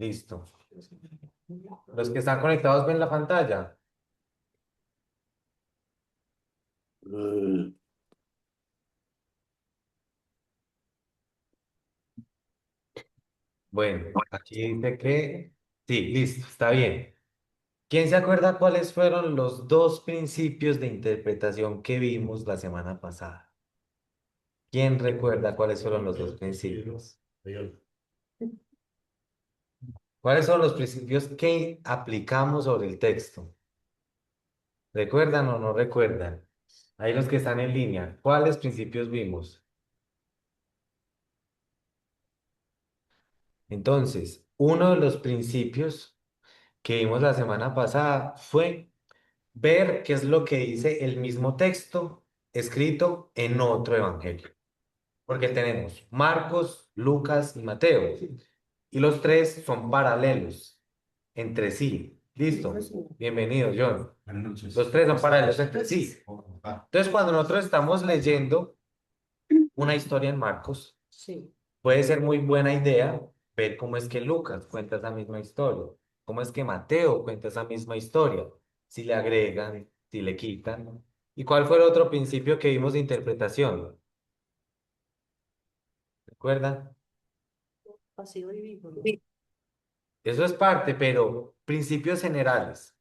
Listo. Los que están conectados ven la pantalla. Bueno, aquí dice que sí, listo, está bien. ¿Quién se acuerda cuáles fueron los dos principios de interpretación que vimos la semana pasada? ¿Quién recuerda cuáles fueron los dos principios? ¿Cuáles son los principios que aplicamos sobre el texto? ¿Recuerdan o no recuerdan? Ahí los que están en línea, ¿cuáles principios vimos? Entonces, uno de los principios que vimos la semana pasada fue ver qué es lo que dice el mismo texto escrito en otro evangelio. Porque tenemos Marcos, Lucas y Mateo. Y los tres son paralelos entre sí. ¿Listo? Bienvenido, John. Buenas noches. Los tres son paralelos entre sí. Entonces, cuando nosotros estamos leyendo una historia en Marcos, Sí. puede ser muy buena idea ver cómo es que Lucas cuenta esa misma historia, cómo es que Mateo cuenta esa misma historia, si le agregan, si le quitan. ¿Y cuál fue el otro principio que vimos de interpretación? ¿Recuerdan? Pasivo y vivo, ¿no? Sí. Eso es parte, pero principios generales.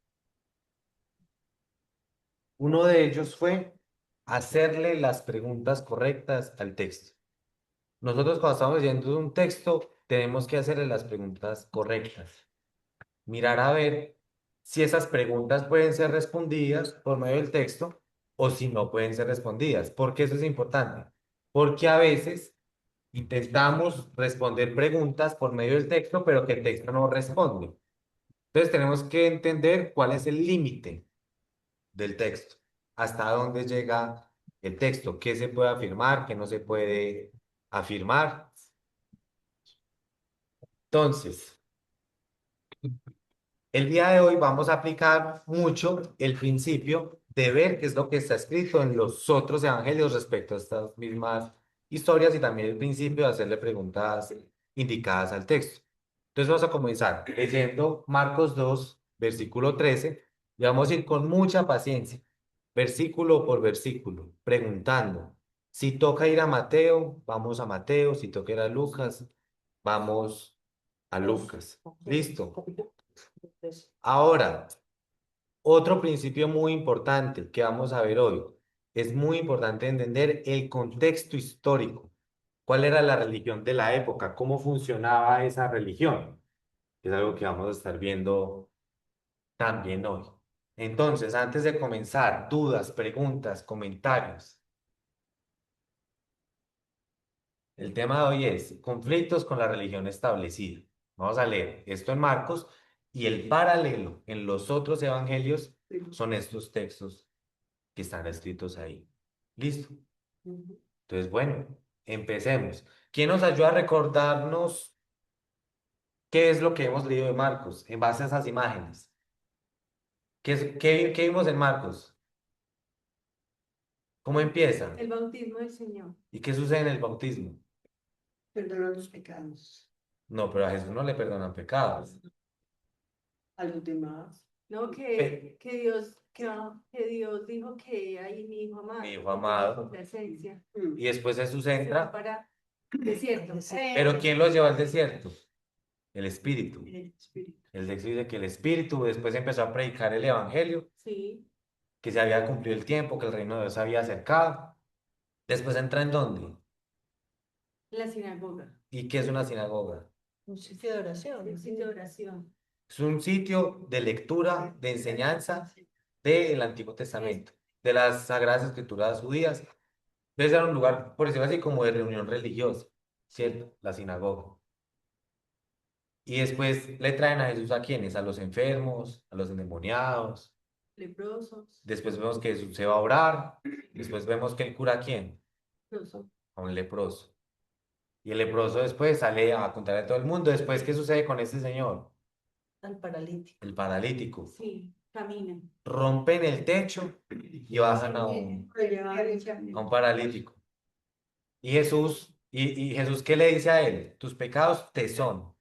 Uno de ellos fue hacerle las preguntas correctas al texto. Nosotros cuando estamos leyendo un texto, tenemos que hacerle las preguntas correctas. Mirar a ver si esas preguntas pueden ser respondidas por medio del texto o si no pueden ser respondidas. ¿Por qué eso es importante? Porque a veces intentamos responder preguntas por medio del texto, pero que el texto no responde. Entonces tenemos que entender cuál es el límite del texto, hasta dónde llega el texto, qué se puede afirmar, qué no se puede afirmar. Entonces, el día de hoy vamos a aplicar mucho el principio de ver qué es lo que está escrito en los otros evangelios respecto a estas mismas historias y también el principio de hacerle preguntas indicadas al texto. Entonces vamos a comenzar leyendo Marcos 2 versículo 13 y vamos a ir con mucha paciencia, versículo por versículo, preguntando. Si toca ir a Mateo, vamos a Mateo, si toca ir a Lucas, vamos a Lucas. ¿Listo? Entonces, Ahora, otro principio muy importante que vamos a ver hoy. Es muy importante entender el contexto histórico. ¿Cuál era la religión de la época? ¿Cómo funcionaba esa religión? Es algo que vamos a estar viendo también hoy. Entonces, antes de comenzar, dudas, preguntas, comentarios. El tema de hoy es conflictos con la religión establecida. Vamos a leer esto en Marcos y el paralelo en los otros evangelios son estos textos que están escritos ahí. ¿Listo? ujú. Entonces, bueno, empecemos. ¿Quién nos ayuda a recordarnos qué es lo que hemos leído de Marcos en base a esas imágenes? ¿Qué vimos en Marcos? ¿Cómo empieza? El bautismo del Señor. ¿Y qué sucede en el bautismo? Perdona los pecados. No, pero a Jesús no le perdonan pecados. A los demás. No, Pe- que Dios dijo que ahí mi hijo amado. Mi hijo amado. La esencia. Y después Jesús Se va entra. para desierto. ¿Pero quién lo lleva al desierto? El Espíritu. El espíritu. El texto dice que el Espíritu después empezó a predicar el Evangelio, Sí. que se había cumplido el tiempo, que el reino de Dios se había acercado. Después entra en dónde. La sinagoga. ¿Y qué es una sinagoga? Un sitio de oración. Un sitio de oración. Es un sitio de lectura, de enseñanza del Antiguo Testamento, de las Sagradas Escrituras judías. Debe ser un lugar, por decirlo así, como de reunión religiosa, ¿cierto? La sinagoga. Y después le traen a Jesús a quienes, a los enfermos, a los endemoniados. Leprosos. Después vemos que Jesús se va a orar. Después vemos que él cura a quién, Leprosos. a un leproso. Y el leproso después sale a contarle a todo el mundo. Después, ¿qué sucede con este señor? Al paralítico. El paralítico. Sí, camina. Rompen el techo y bajan a un paralítico. Y Jesús, ¿qué le dice a él? Tus pecados te son.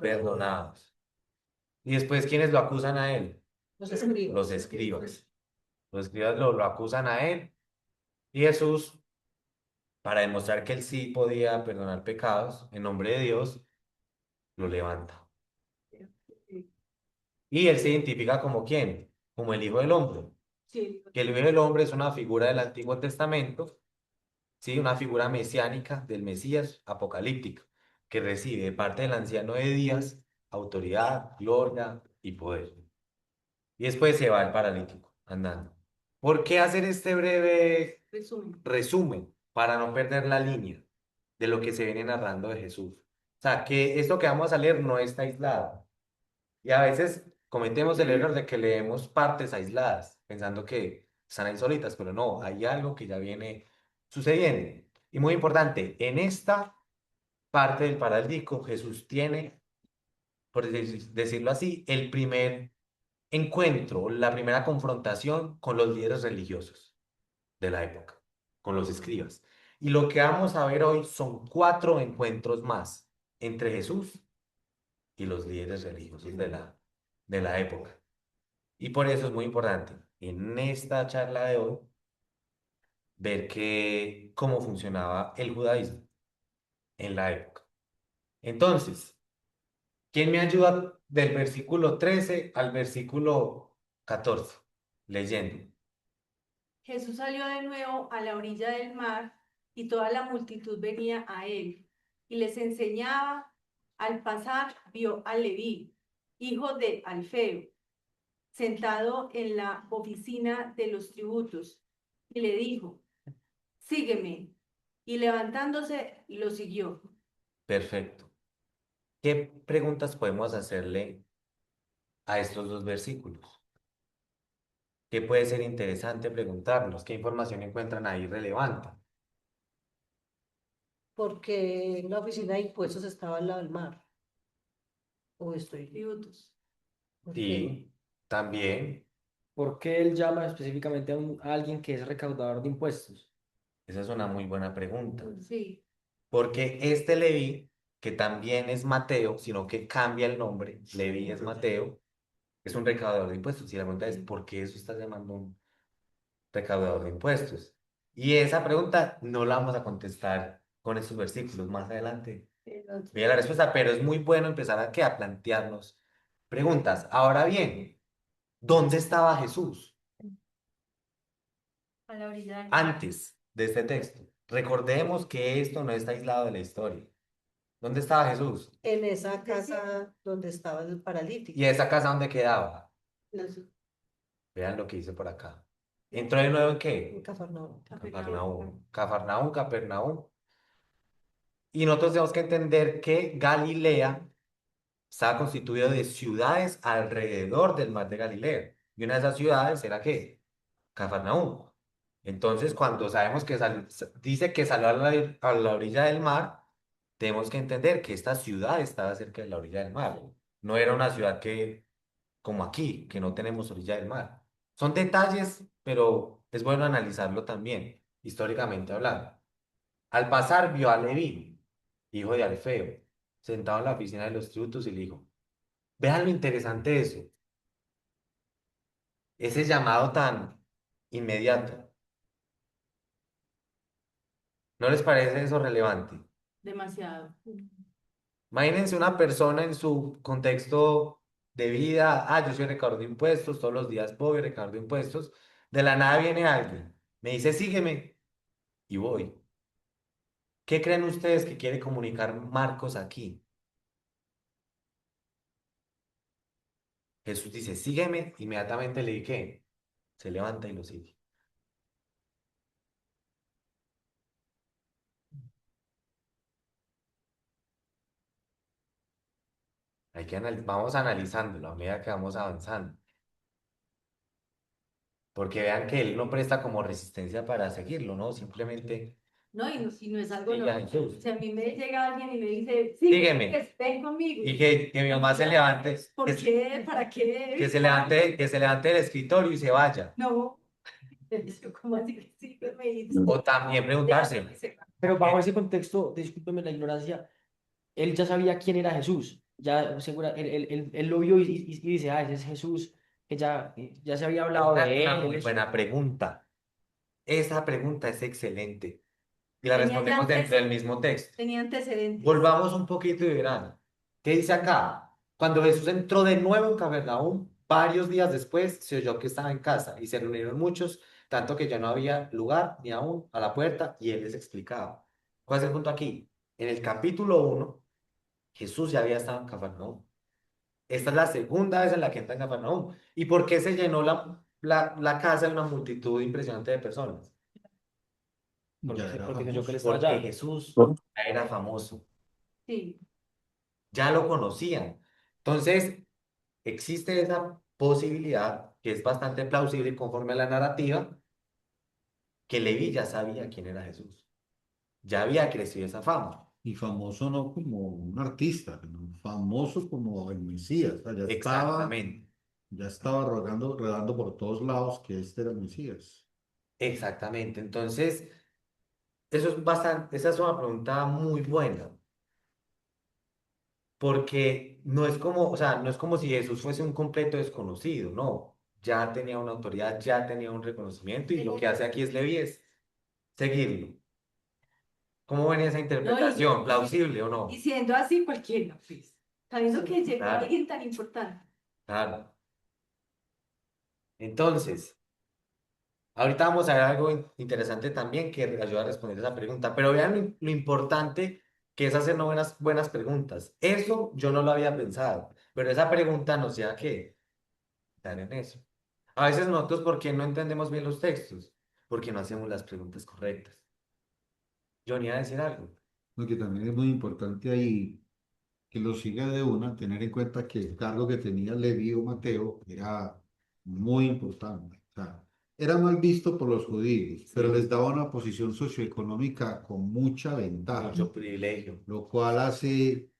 perdonados. Y después, ¿quiénes lo acusan a él? Los escribas. Los escribas. Los escribas lo acusan a él. Y Jesús, para demostrar que él sí podía perdonar pecados, en nombre de Dios, lo levanta. Y él se identifica como quién, como el Hijo del Hombre. Sí, Que el Hijo del Hombre es una figura del Antiguo Testamento, ¿sí? Una figura mesiánica del Mesías apocalíptico, que recibe de parte del anciano de días autoridad, gloria y poder. Y después se va el paralítico andando. ¿Por qué hacer este breve resumen. resumen? Para no perder la línea de lo que se viene narrando de Jesús. O sea, que esto que vamos a leer no está aislado. Y a veces cometemos el error de que leemos partes aisladas, pensando que están ahí solitas, pero no, hay algo que ya viene sucediendo. Y muy importante, en esta parte del paralítico, Jesús tiene, por decirlo así, el primer encuentro, la primera confrontación con los líderes religiosos de la época, con los escribas. Y lo que vamos a ver hoy son cuatro encuentros más entre Jesús y los líderes religiosos de la época. Y por eso es muy importante en esta charla de hoy ver cómo funcionaba el judaísmo en la época. Entonces, ¿quién me ayuda del versículo 13 al versículo 14? Leyendo. Jesús salió de nuevo a la orilla del mar y toda la multitud venía a él y les enseñaba. Al pasar vio a Leví, hijo de Alfeo, sentado en la oficina de los tributos, y le dijo: sígueme. Y levantándose, lo siguió. Perfecto. ¿Qué preguntas podemos hacerle a estos dos versículos? ¿Qué puede ser interesante preguntarnos? ¿Qué información encuentran ahí relevante? Porque la oficina de impuestos estaba al lado del mar. O estoy. Tributos. Porque Sí, también, ¿Por qué él llama específicamente a alguien que es recaudador de impuestos? esa es una muy buena pregunta. Sí. Porque este Leví, que también es Mateo, sino que cambia el nombre, Leví es Mateo, es un recaudador de impuestos. Y la pregunta es, ¿por qué eso está llamando un recaudador de impuestos? Y esa pregunta no la vamos a contestar con estos versículos más adelante. Mira la respuesta, pero es muy bueno empezar a plantearnos preguntas. Ahora bien, ¿dónde estaba Jesús A la orilla del mar. antes de este texto? Recordemos que esto no está aislado de la historia. ¿Dónde estaba Jesús? en esa casa donde estaba el paralítico. ¿Y esa casa dónde quedaba? Las- Vean lo que dice por acá. ¿Entró de nuevo en En qué? Cafarnaúm. Cafarnaúm. Cafarnaúm, Capernaúm. Y nosotros tenemos que entender que Galilea estaba constituido de ciudades alrededor del mar de Galilea. Y una de esas ciudades era ¿qué? Cafarnaúm. Entonces, cuando sabemos que dice que salió a la orilla del mar, tenemos que entender que esta ciudad estaba cerca de la orilla del mar. No era una ciudad como aquí, que no tenemos orilla del mar. Son detalles, pero es bueno analizarlo también, históricamente hablando. Al pasar vio a Leví, hijo de Alfeo, sentado en la oficina de los tributos y le dijo, vean lo interesante de eso, ese llamado tan inmediato. ¿No les parece eso relevante? Demasiado. Imagínense una persona en su contexto de vida, yo soy recaudador de impuestos, todos los días voy recaudar de impuestos, de la nada viene alguien, me dice, sígueme, y voy. ¿Qué creen ustedes que quiere comunicar Marcos aquí? Jesús dice, sígueme, inmediatamente le dije, se levanta y lo sigue. Vamos analizándolo a medida que vamos avanzando, porque vean que él no presta como resistencia para seguirlo, ¿no? Simplemente No, y no es algo sigue a normal. Jesús. Si a mí me llega alguien y me dice: sí, Sígueme. ven conmigo. Y que mi mamá se levante, ¿Por qué? ¿Para qué? que se levante del escritorio y se vaya. No. Yo, ¿cómo así que sígueme? O también preguntarse, Pero bajo ese contexto, discúlpeme la ignorancia, él ya sabía quién era Jesús. Ya segura, él lo vio y dice, ah, ese es Jesús, que ya se había hablado Esta es de una él, muy buena pregunta. Esa pregunta es excelente. Y la Tenía ya respondemos dentro del mismo texto. tenía antecedentes. Volvamos un poquito y verán. ¿Qué dice acá? Cuando Jesús entró de nuevo en Capernaum, varios días después se oyó que estaba en casa y se reunieron muchos, tanto que ya no había lugar ni aún a la puerta y él les explicaba. ¿Cuál es el punto aquí? En el capítulo 1, Jesús ya había estado en Capernaum. Esta es la segunda vez en la que entra en Capernaum. ¿Y por qué se llenó la casa de una multitud impresionante de personas? Ya era porque yo que él famoso. estaba Porque allá. Jesús ya era famoso, Sí. ya lo conocían. Entonces, existe esa posibilidad que es bastante plausible conforme a la narrativa, que Leví ya sabía quién era Jesús, ya había crecido esa fama. Y famoso no como un artista, sino famoso como el Mesías. O sea, Exactamente, ya estaba rodando por todos lados que este era el Mesías. exactamente. Entonces, eso es bastante, esa es una pregunta muy buena, porque no es como, o sea, no es como si Jesús fuese un completo desconocido, no, ya tenía una autoridad, ya tenía un reconocimiento y lo que hace aquí es Leví es seguirlo. ¿Cómo venía esa No, interpretación? ¿Plausible o y no? siendo así cualquiera, pues. Sabiendo Sí, que llegó Claro, alguien tan importante. claro. Entonces, ahorita vamos a ver algo interesante también que ayuda a responder esa pregunta, pero vean lo importante que es hacer buenas preguntas. Eso yo no lo había pensado, pero esa pregunta nos lleva a qué, dar en eso. A veces nosotros, ¿por qué no entendemos bien los textos? Porque no hacemos las preguntas correctas. Yo ni a decir algo. Lo que también es muy importante ahí, que lo siga de una, tener en cuenta que el cargo que tenía Leví o Mateo era muy importante. O sea, era mal visto por los judíos, pero les Sí, daba una posición socioeconómica con mucha ventaja, mucho privilegio. lo cual hace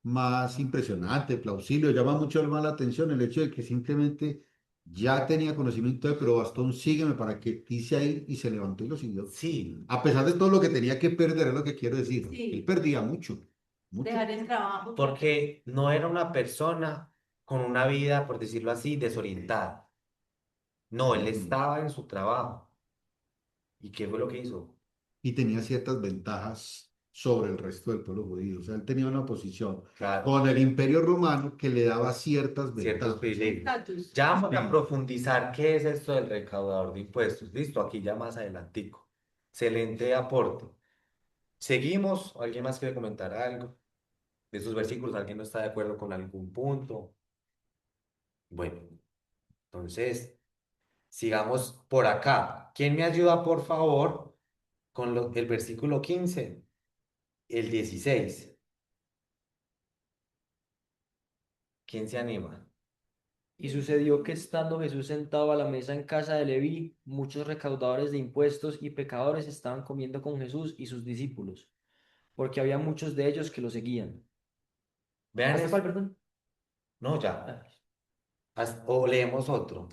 más impresionante, plausible, llama mucho más la atención el hecho de que simplemente ya tenía conocimiento de, pero bastón, sígueme para que quise ahí y se levantó y lo siguió. Sí, A pesar de todo lo que tenía que perder, es lo que quiero decir. Él Sí, perdía mucho, mucho. dejar el trabajo. porque no era una persona con una vida, por decirlo así, desorientada. No, él Mm. estaba en su trabajo. ¿Y qué fue lo que hizo? Y tenía ciertas ventajas sobre el resto del pueblo judío. O sea, él tenía una posición Claro, con el imperio romano que le daba ciertas ciertos ventajas. privilegios. Estatus. Ya vamos a Sí. profundizar qué es esto del recaudador de impuestos. Listo, aquí ya más adelantico. Excelente aporte. Seguimos. ¿Alguien más quiere comentar algo de esos versículos? ¿Alguien no está de acuerdo con algún punto? Bueno, entonces, sigamos por acá. ¿Quién me ayuda, por favor, con el versículo 15, el 16? ¿Quién se anima? Y sucedió que estando Jesús sentado a la mesa en casa de Leví, muchos recaudadores de impuestos y pecadores estaban comiendo con Jesús y sus discípulos, porque había muchos de ellos que lo seguían. Vean ¿Hasta cuál, eso. perdón? No, ya. Ah, O leemos otro.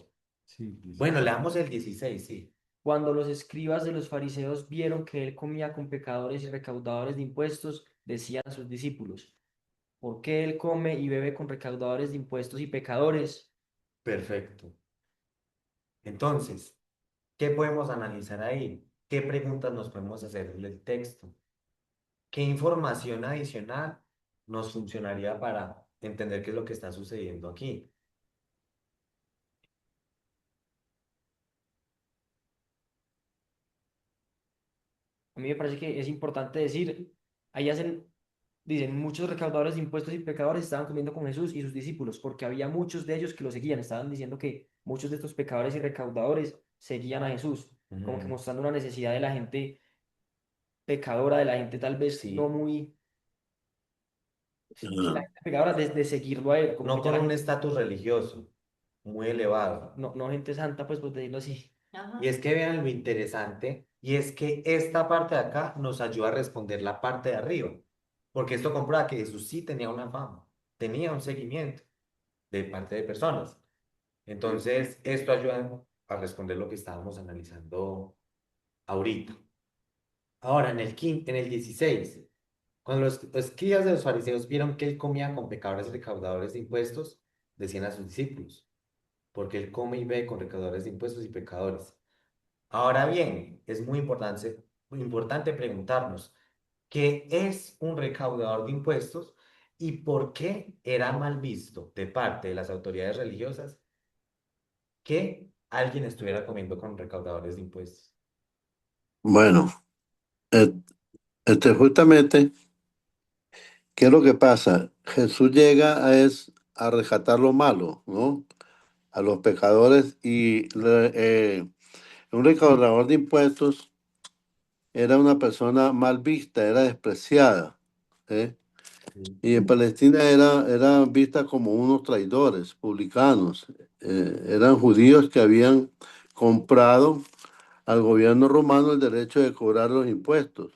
Sí, Bueno, 16. leamos el 16, sí. Cuando los escribas de los fariseos vieron que él comía con pecadores y recaudadores de impuestos, decían a sus discípulos, ¿por qué él come y bebe con recaudadores de impuestos y pecadores? Perfecto. Entonces, ¿qué podemos analizar ahí? ¿Qué preguntas nos podemos hacer del texto? ¿Qué información adicional nos funcionaría para entender qué es lo que está sucediendo aquí? A mí me parece que es importante decir, ahí dicen, muchos recaudadores de impuestos y pecadores estaban comiendo con Jesús y sus discípulos, porque había muchos de ellos que lo seguían. Estaban diciendo que muchos de estos pecadores y recaudadores seguían a Jesús, como que Mm, mostrando una necesidad de la gente pecadora, de la gente tal vez no sí, muy, sí, la gente pecadora de seguirlo a él, como no que ya con la un gente, estatus religioso muy elevado. no gente santa, pues por decirlo así. Y Ajá. es que vean lo interesante, y es que esta parte de acá nos ayuda a responder la parte de arriba, porque esto comprueba que Jesús sí tenía una fama, tenía un seguimiento de parte de personas. Entonces, esto ayuda a responder lo que estábamos analizando ahorita. Ahora, en el 16, Cuando los escribas de los fariseos vieron que él comía con pecadores y recaudadores de impuestos, decían a sus discípulos, porque él come y bebe con recaudadores de impuestos y pecadores. Ahora bien, es muy importante preguntarnos, ¿qué es un recaudador de impuestos y por qué era mal visto de parte de las autoridades religiosas que alguien estuviera comiendo con recaudadores de impuestos? Bueno, eh, justamente, ¿qué es lo que pasa? Jesús llega a rescatar lo malo, ¿no? A los pecadores un recaudador de impuestos era una persona mal vista, era despreciada, ¿eh? Sí. Y en Palestina era vista como unos traidores, publicanos. Eran judíos que habían comprado al gobierno romano el derecho de cobrar los impuestos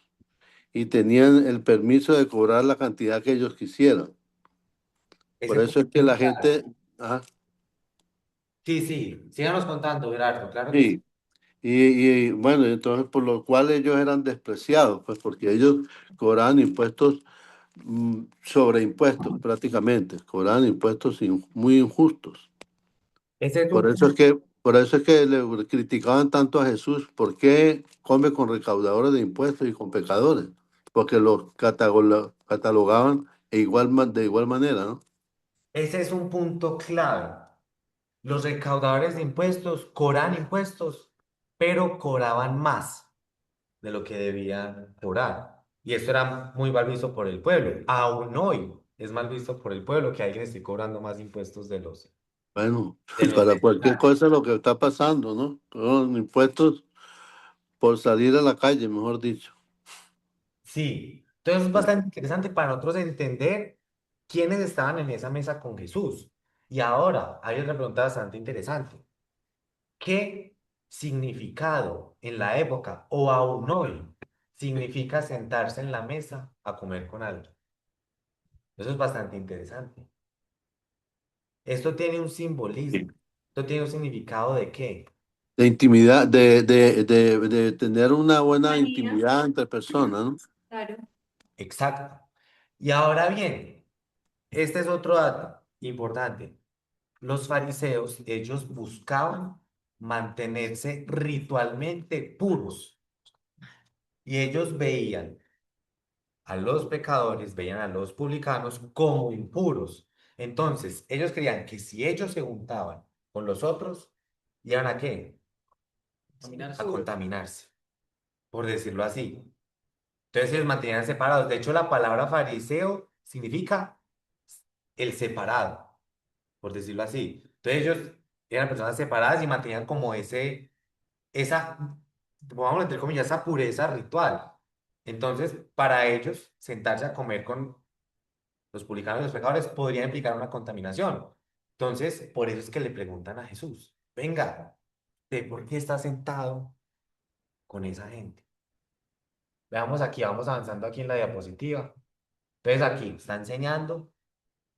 y tenían el permiso de cobrar la cantidad que ellos quisieran. Por Ese eso punto es que es la claro. gente, ajá, Sí, sí, síganos contando, Gerardo, claro que sí. sí, bueno, entonces por lo cual ellos eran despreciados, pues porque ellos cobraban impuestos sobre impuestos prácticamente, cobraban impuestos muy injustos. Ese es un punto. Por eso es que le criticaban tanto a Jesús, ¿por qué come con recaudadores de impuestos y con pecadores? Porque los catalogaban de igual manera, ¿no? Ese es un punto clave. Los recaudadores de impuestos cobran impuestos, pero cobraban más de lo que debían cobrar. Y eso era muy mal visto por el pueblo. Aún hoy es mal visto por el pueblo que alguien esté cobrando más impuestos Bueno, de los para cualquier necesarios. cosa lo que está pasando, ¿no? Son impuestos por salir a la calle, mejor dicho. Sí, entonces es bastante interesante para nosotros entender quiénes estaban en esa mesa con Jesús. Y ahora hay otra pregunta bastante interesante. ¿Qué significado en la época o aún hoy significa sentarse en la mesa a comer con alguien? Eso es bastante interesante. Esto tiene un simbolismo. Esto tiene un significado de qué. De intimidad, de tener una buena Manía. intimidad entre Ujú, personas, ¿no? claro. Exacto. Y ahora bien, este es otro dato importante. Los fariseos, ellos buscaban mantenerse ritualmente puros y ellos veían a los pecadores, veían a los publicanos como impuros. Entonces, ellos creían que si ellos se juntaban con los otros, ¿iban a qué? A contaminarse, por decirlo así. Entonces, ellos mantenían separados. De hecho, la palabra fariseo significa el separado, por decirlo así. Entonces, ellos eran personas separadas y mantenían como esa, vamos a entre comillas, esa pureza ritual. Entonces, para ellos, sentarse a comer con los publicanos y los pecadores podría implicar una contaminación. Entonces, por eso es que le preguntan a Jesús, venga, ¿de por qué está sentado con esa gente? Veamos aquí, vamos avanzando aquí en la diapositiva. Entonces, aquí está enseñando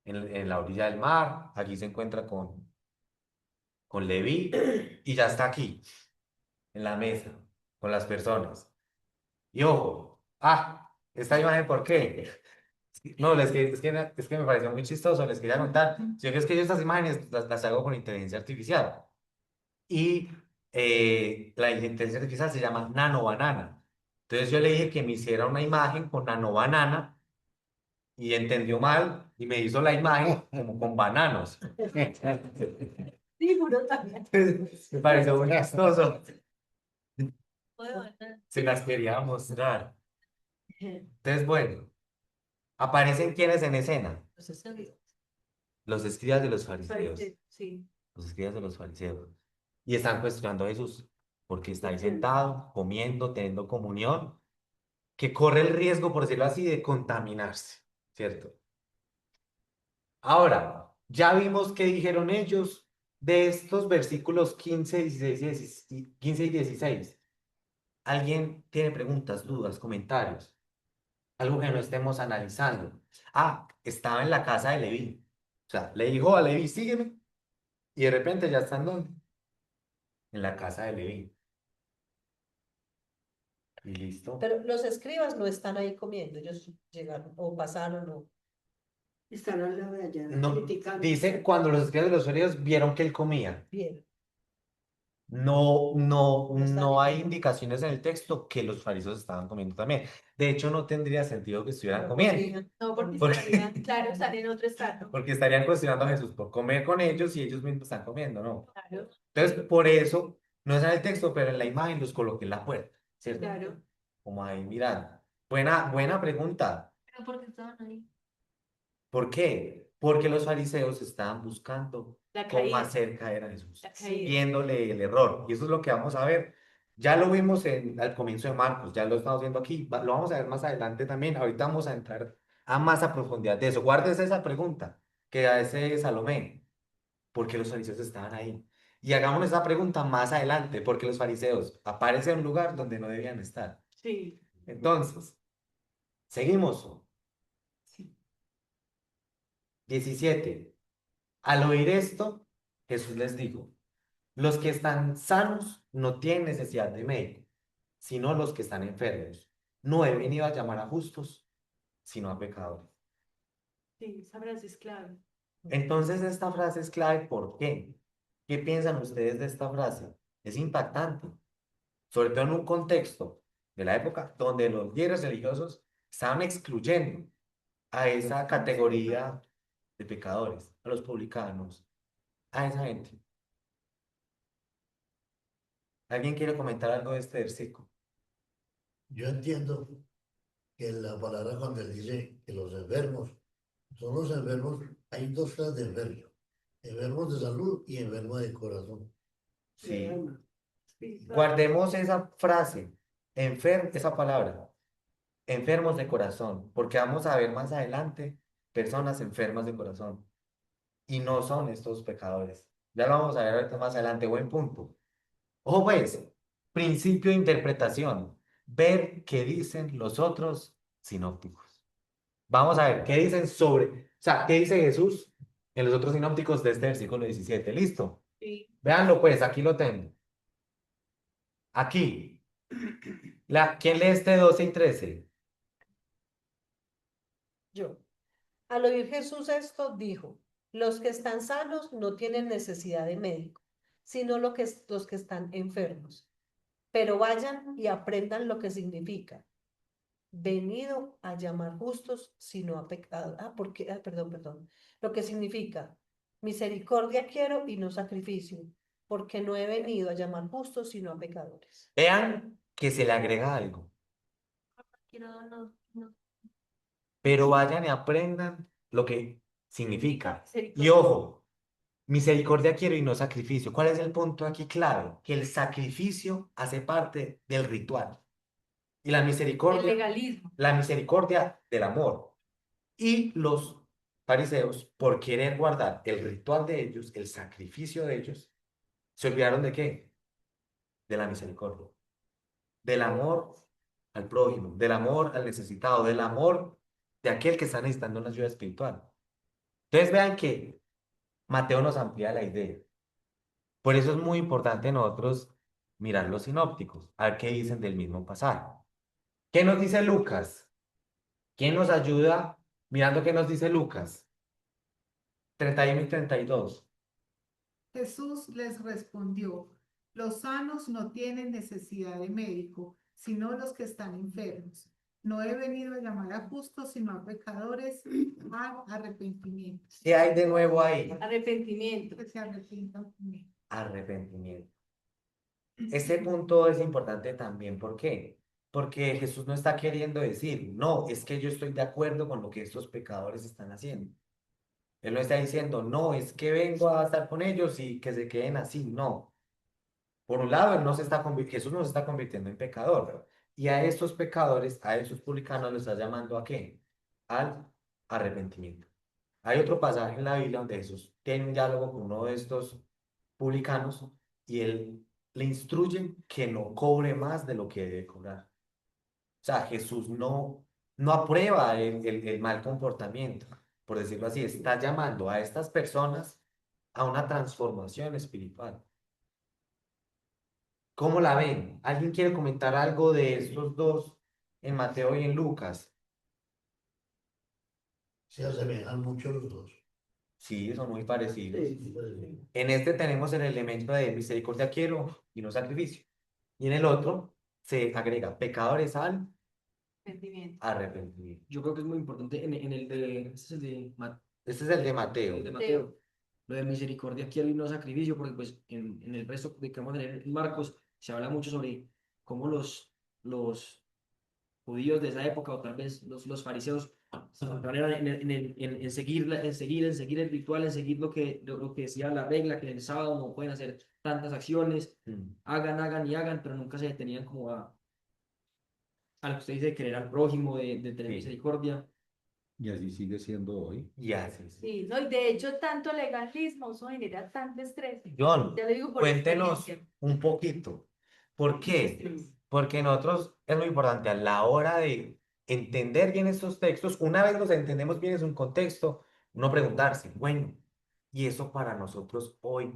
en la orilla del mar, aquí se encuentra con Leví y ya está aquí, en la mesa, con las personas. Y ojo, esta imagen, ¿por qué? No, es que me pareció muy chistoso, les quería contar. Yo que es que yo estas imágenes las hago con inteligencia artificial. Y la inteligencia artificial se llama Nano Banana. Entonces yo le dije que me hiciera una imagen con Nano Banana y entendió mal y me hizo la imagen como con bananos. Sí, uno también. Me pareció muy chistoso. Bueno, Se las quería mostrar. Entonces, bueno, aparecen quienes en escena. pues ese video. Los escribas de los fariseos. Parece, sí. Los escribas de los fariseos. Y están cuestionando a Jesús porque está ahí sentado, comiendo, teniendo comunión, que corre el riesgo, por decirlo así, de contaminarse, ¿cierto? Ahora, ya vimos qué dijeron ellos de estos versículos 15, 16, 15 y 16. ¿Alguien tiene preguntas, dudas, comentarios? Algo que no estemos analizando. Estaba en la casa de Leví. O sea, le dijo a Leví, sígueme. Y de repente ya están ¿dónde? En la casa de Leví. Y listo. Pero los escribas no están ahí comiendo, ellos llegaron o pasaron o... Están al lado de allá No, criticando. dice cuando los escribas de los fariseos vieron que él comía. Bien, No, no, No está no hay diciendo. indicaciones en el texto que los fariseos estaban comiendo también. De hecho, no tendría sentido que estuvieran no comiendo, podían No, porque Porque- estarían, claro, están en otro estrato. porque estarían cuestionando a Jesús por comer con ellos y ellos mismos están comiendo, ¿no? Claro, Entonces, por eso, no es en el texto, pero en la imagen los coloqué en la puerta, ¿cierto? claro. Como ahí mirando. Buena pregunta. Pero ¿por qué estaban ahí? ¿Por qué? Porque los fariseos estaban buscando La cómo caída. hacer caer a Jesús, La caída. viéndole el error. Y eso es lo que vamos a ver. Ya lo vimos al comienzo de Marcos, ya lo estamos viendo aquí, lo vamos a ver más adelante también. Ahorita vamos a entrar a más a profundidad de eso. Guárdese esa pregunta que a ese Salomé, porque los fariseos estaban ahí. Y hagamos esa pregunta más adelante, porque los fariseos aparecen en un lugar donde no debían estar. Sí. Entonces, seguimos. 17. Al oír esto, Jesús les dijo, los que están sanos no tienen necesidad de médico, sino los que están enfermos. No he venido a llamar a justos, sino a pecadores. Sí, esa frase es clave. Entonces, esta frase es clave. ¿Por qué? ¿Qué piensan ustedes de esta frase? Es impactante, sobre todo en un contexto de la época donde los líderes religiosos estaban excluyendo a esa categoría de pecadores, a los publicanos, a esa gente. ¿Alguien quiere comentar algo de este versículo? Yo entiendo que la palabra cuando él dice que los enfermos son los enfermos, hay dos clases de enfermos, enfermos de salud y enfermos de corazón. Sí. Alma, espiritual. Guardemos esa frase, esa palabra, enfermos de corazón, porque vamos a ver más adelante personas enfermas de corazón y no son estos pecadores. Ya lo vamos a ver ahorita más adelante, buen punto. Ojo pues, principio de interpretación, ver qué dicen los otros sinópticos. Vamos a ver qué dicen o sea, qué dice Jesús en los otros sinópticos de este versículo 17. ¿Listo? Sí. Véanlo pues, aquí lo tengo. Aquí. ¿Quién lee este 12 y 13? yo. Al oír Jesús esto, dijo, los que están sanos no tienen necesidad de médico, sino los que están enfermos. Pero vayan y aprendan lo que significa. Venido a llamar justos, sino a pecado. Perdón. Lo que significa, misericordia quiero y no sacrificio, porque no he venido a llamar justos, sino a pecadores. Vean que se le agrega algo, No. pero vayan y aprendan lo que significa. Y Misericordia. ojo, misericordia quiero y no sacrificio. ¿Cuál es el punto aquí clave? Que el sacrificio hace parte del ritual y El legalismo. la misericordia del amor. Y los fariseos, por querer guardar el ritual de ellos, el sacrificio de ellos, ¿se olvidaron de qué? De la misericordia, del amor al prójimo, del amor al necesitado, del amor de aquel que está necesitando una ayuda espiritual. Entonces vean que Mateo nos amplía la idea. Por eso es muy importante nosotros mirar los sinópticos, a ver qué dicen del mismo pasaje. ¿Qué nos dice Lucas? ¿Quién nos ayuda mirando qué nos dice Lucas? 31 y 32. Jesús les respondió, los sanos no tienen necesidad de médico, sino los que están enfermos. No he venido a llamar a justos, sino a pecadores al arrepentimiento. ¿Qué hay de nuevo ahí? Arrepentimiento. Que se arrepientan también. Arrepentimiento. Este punto es importante también. ¿Por qué? Porque Jesús no está queriendo decir, no, es que yo estoy de acuerdo con lo que estos pecadores están haciendo. Él no está diciendo, no, es que vengo a estar con ellos y que se queden así. No. Por un lado, Jesús no se está convirtiendo en pecador. Y a estos pecadores, a esos publicanos, los está llamando ¿a qué? Al arrepentimiento. Hay otro pasaje en la Biblia donde Jesús tiene un diálogo con uno de estos publicanos y él le instruye que no cobre más de lo que debe cobrar. O sea, Jesús no aprueba el mal comportamiento, por decirlo así, está llamando a estas personas a una transformación espiritual. ¿Cómo la ven? ¿Alguien quiere comentar algo de estos dos en Mateo y en Lucas? Se asemejan mucho los dos. Sí, son muy parecidos. Sí. En este tenemos el elemento de misericordia quiero y no sacrificio. Y en el otro se agrega pecadores al Sentimiento. arrepentimiento. Yo creo que es muy importante en el de, este es el de, Este es el de Mateo. el de Mateo, lo de misericordia quiero y no sacrificio, porque pues en el resto de que vamos a leer en Marcos se habla mucho sobre cómo los judíos de esa época, o tal vez los fariseos, se enfocaban en seguir el ritual, en seguir lo que decía la regla, que en el sábado no pueden hacer tantas acciones, Mm. hagan y hagan, pero nunca se detenían como a lo que usted dice, de querer al prójimo, de tener Sí. misericordia. Y así sigue siendo hoy. Y así. Sí, no, y de hecho tanto legalismo, eso genera tanto estrés. John, Ya lo digo por cuéntenos experiencia. un poquito. ¿Por qué? Porque nosotros es muy importante a la hora de entender bien estos textos, una vez los entendemos bien en su contexto, uno preguntarse, bueno, ¿y eso para nosotros hoy?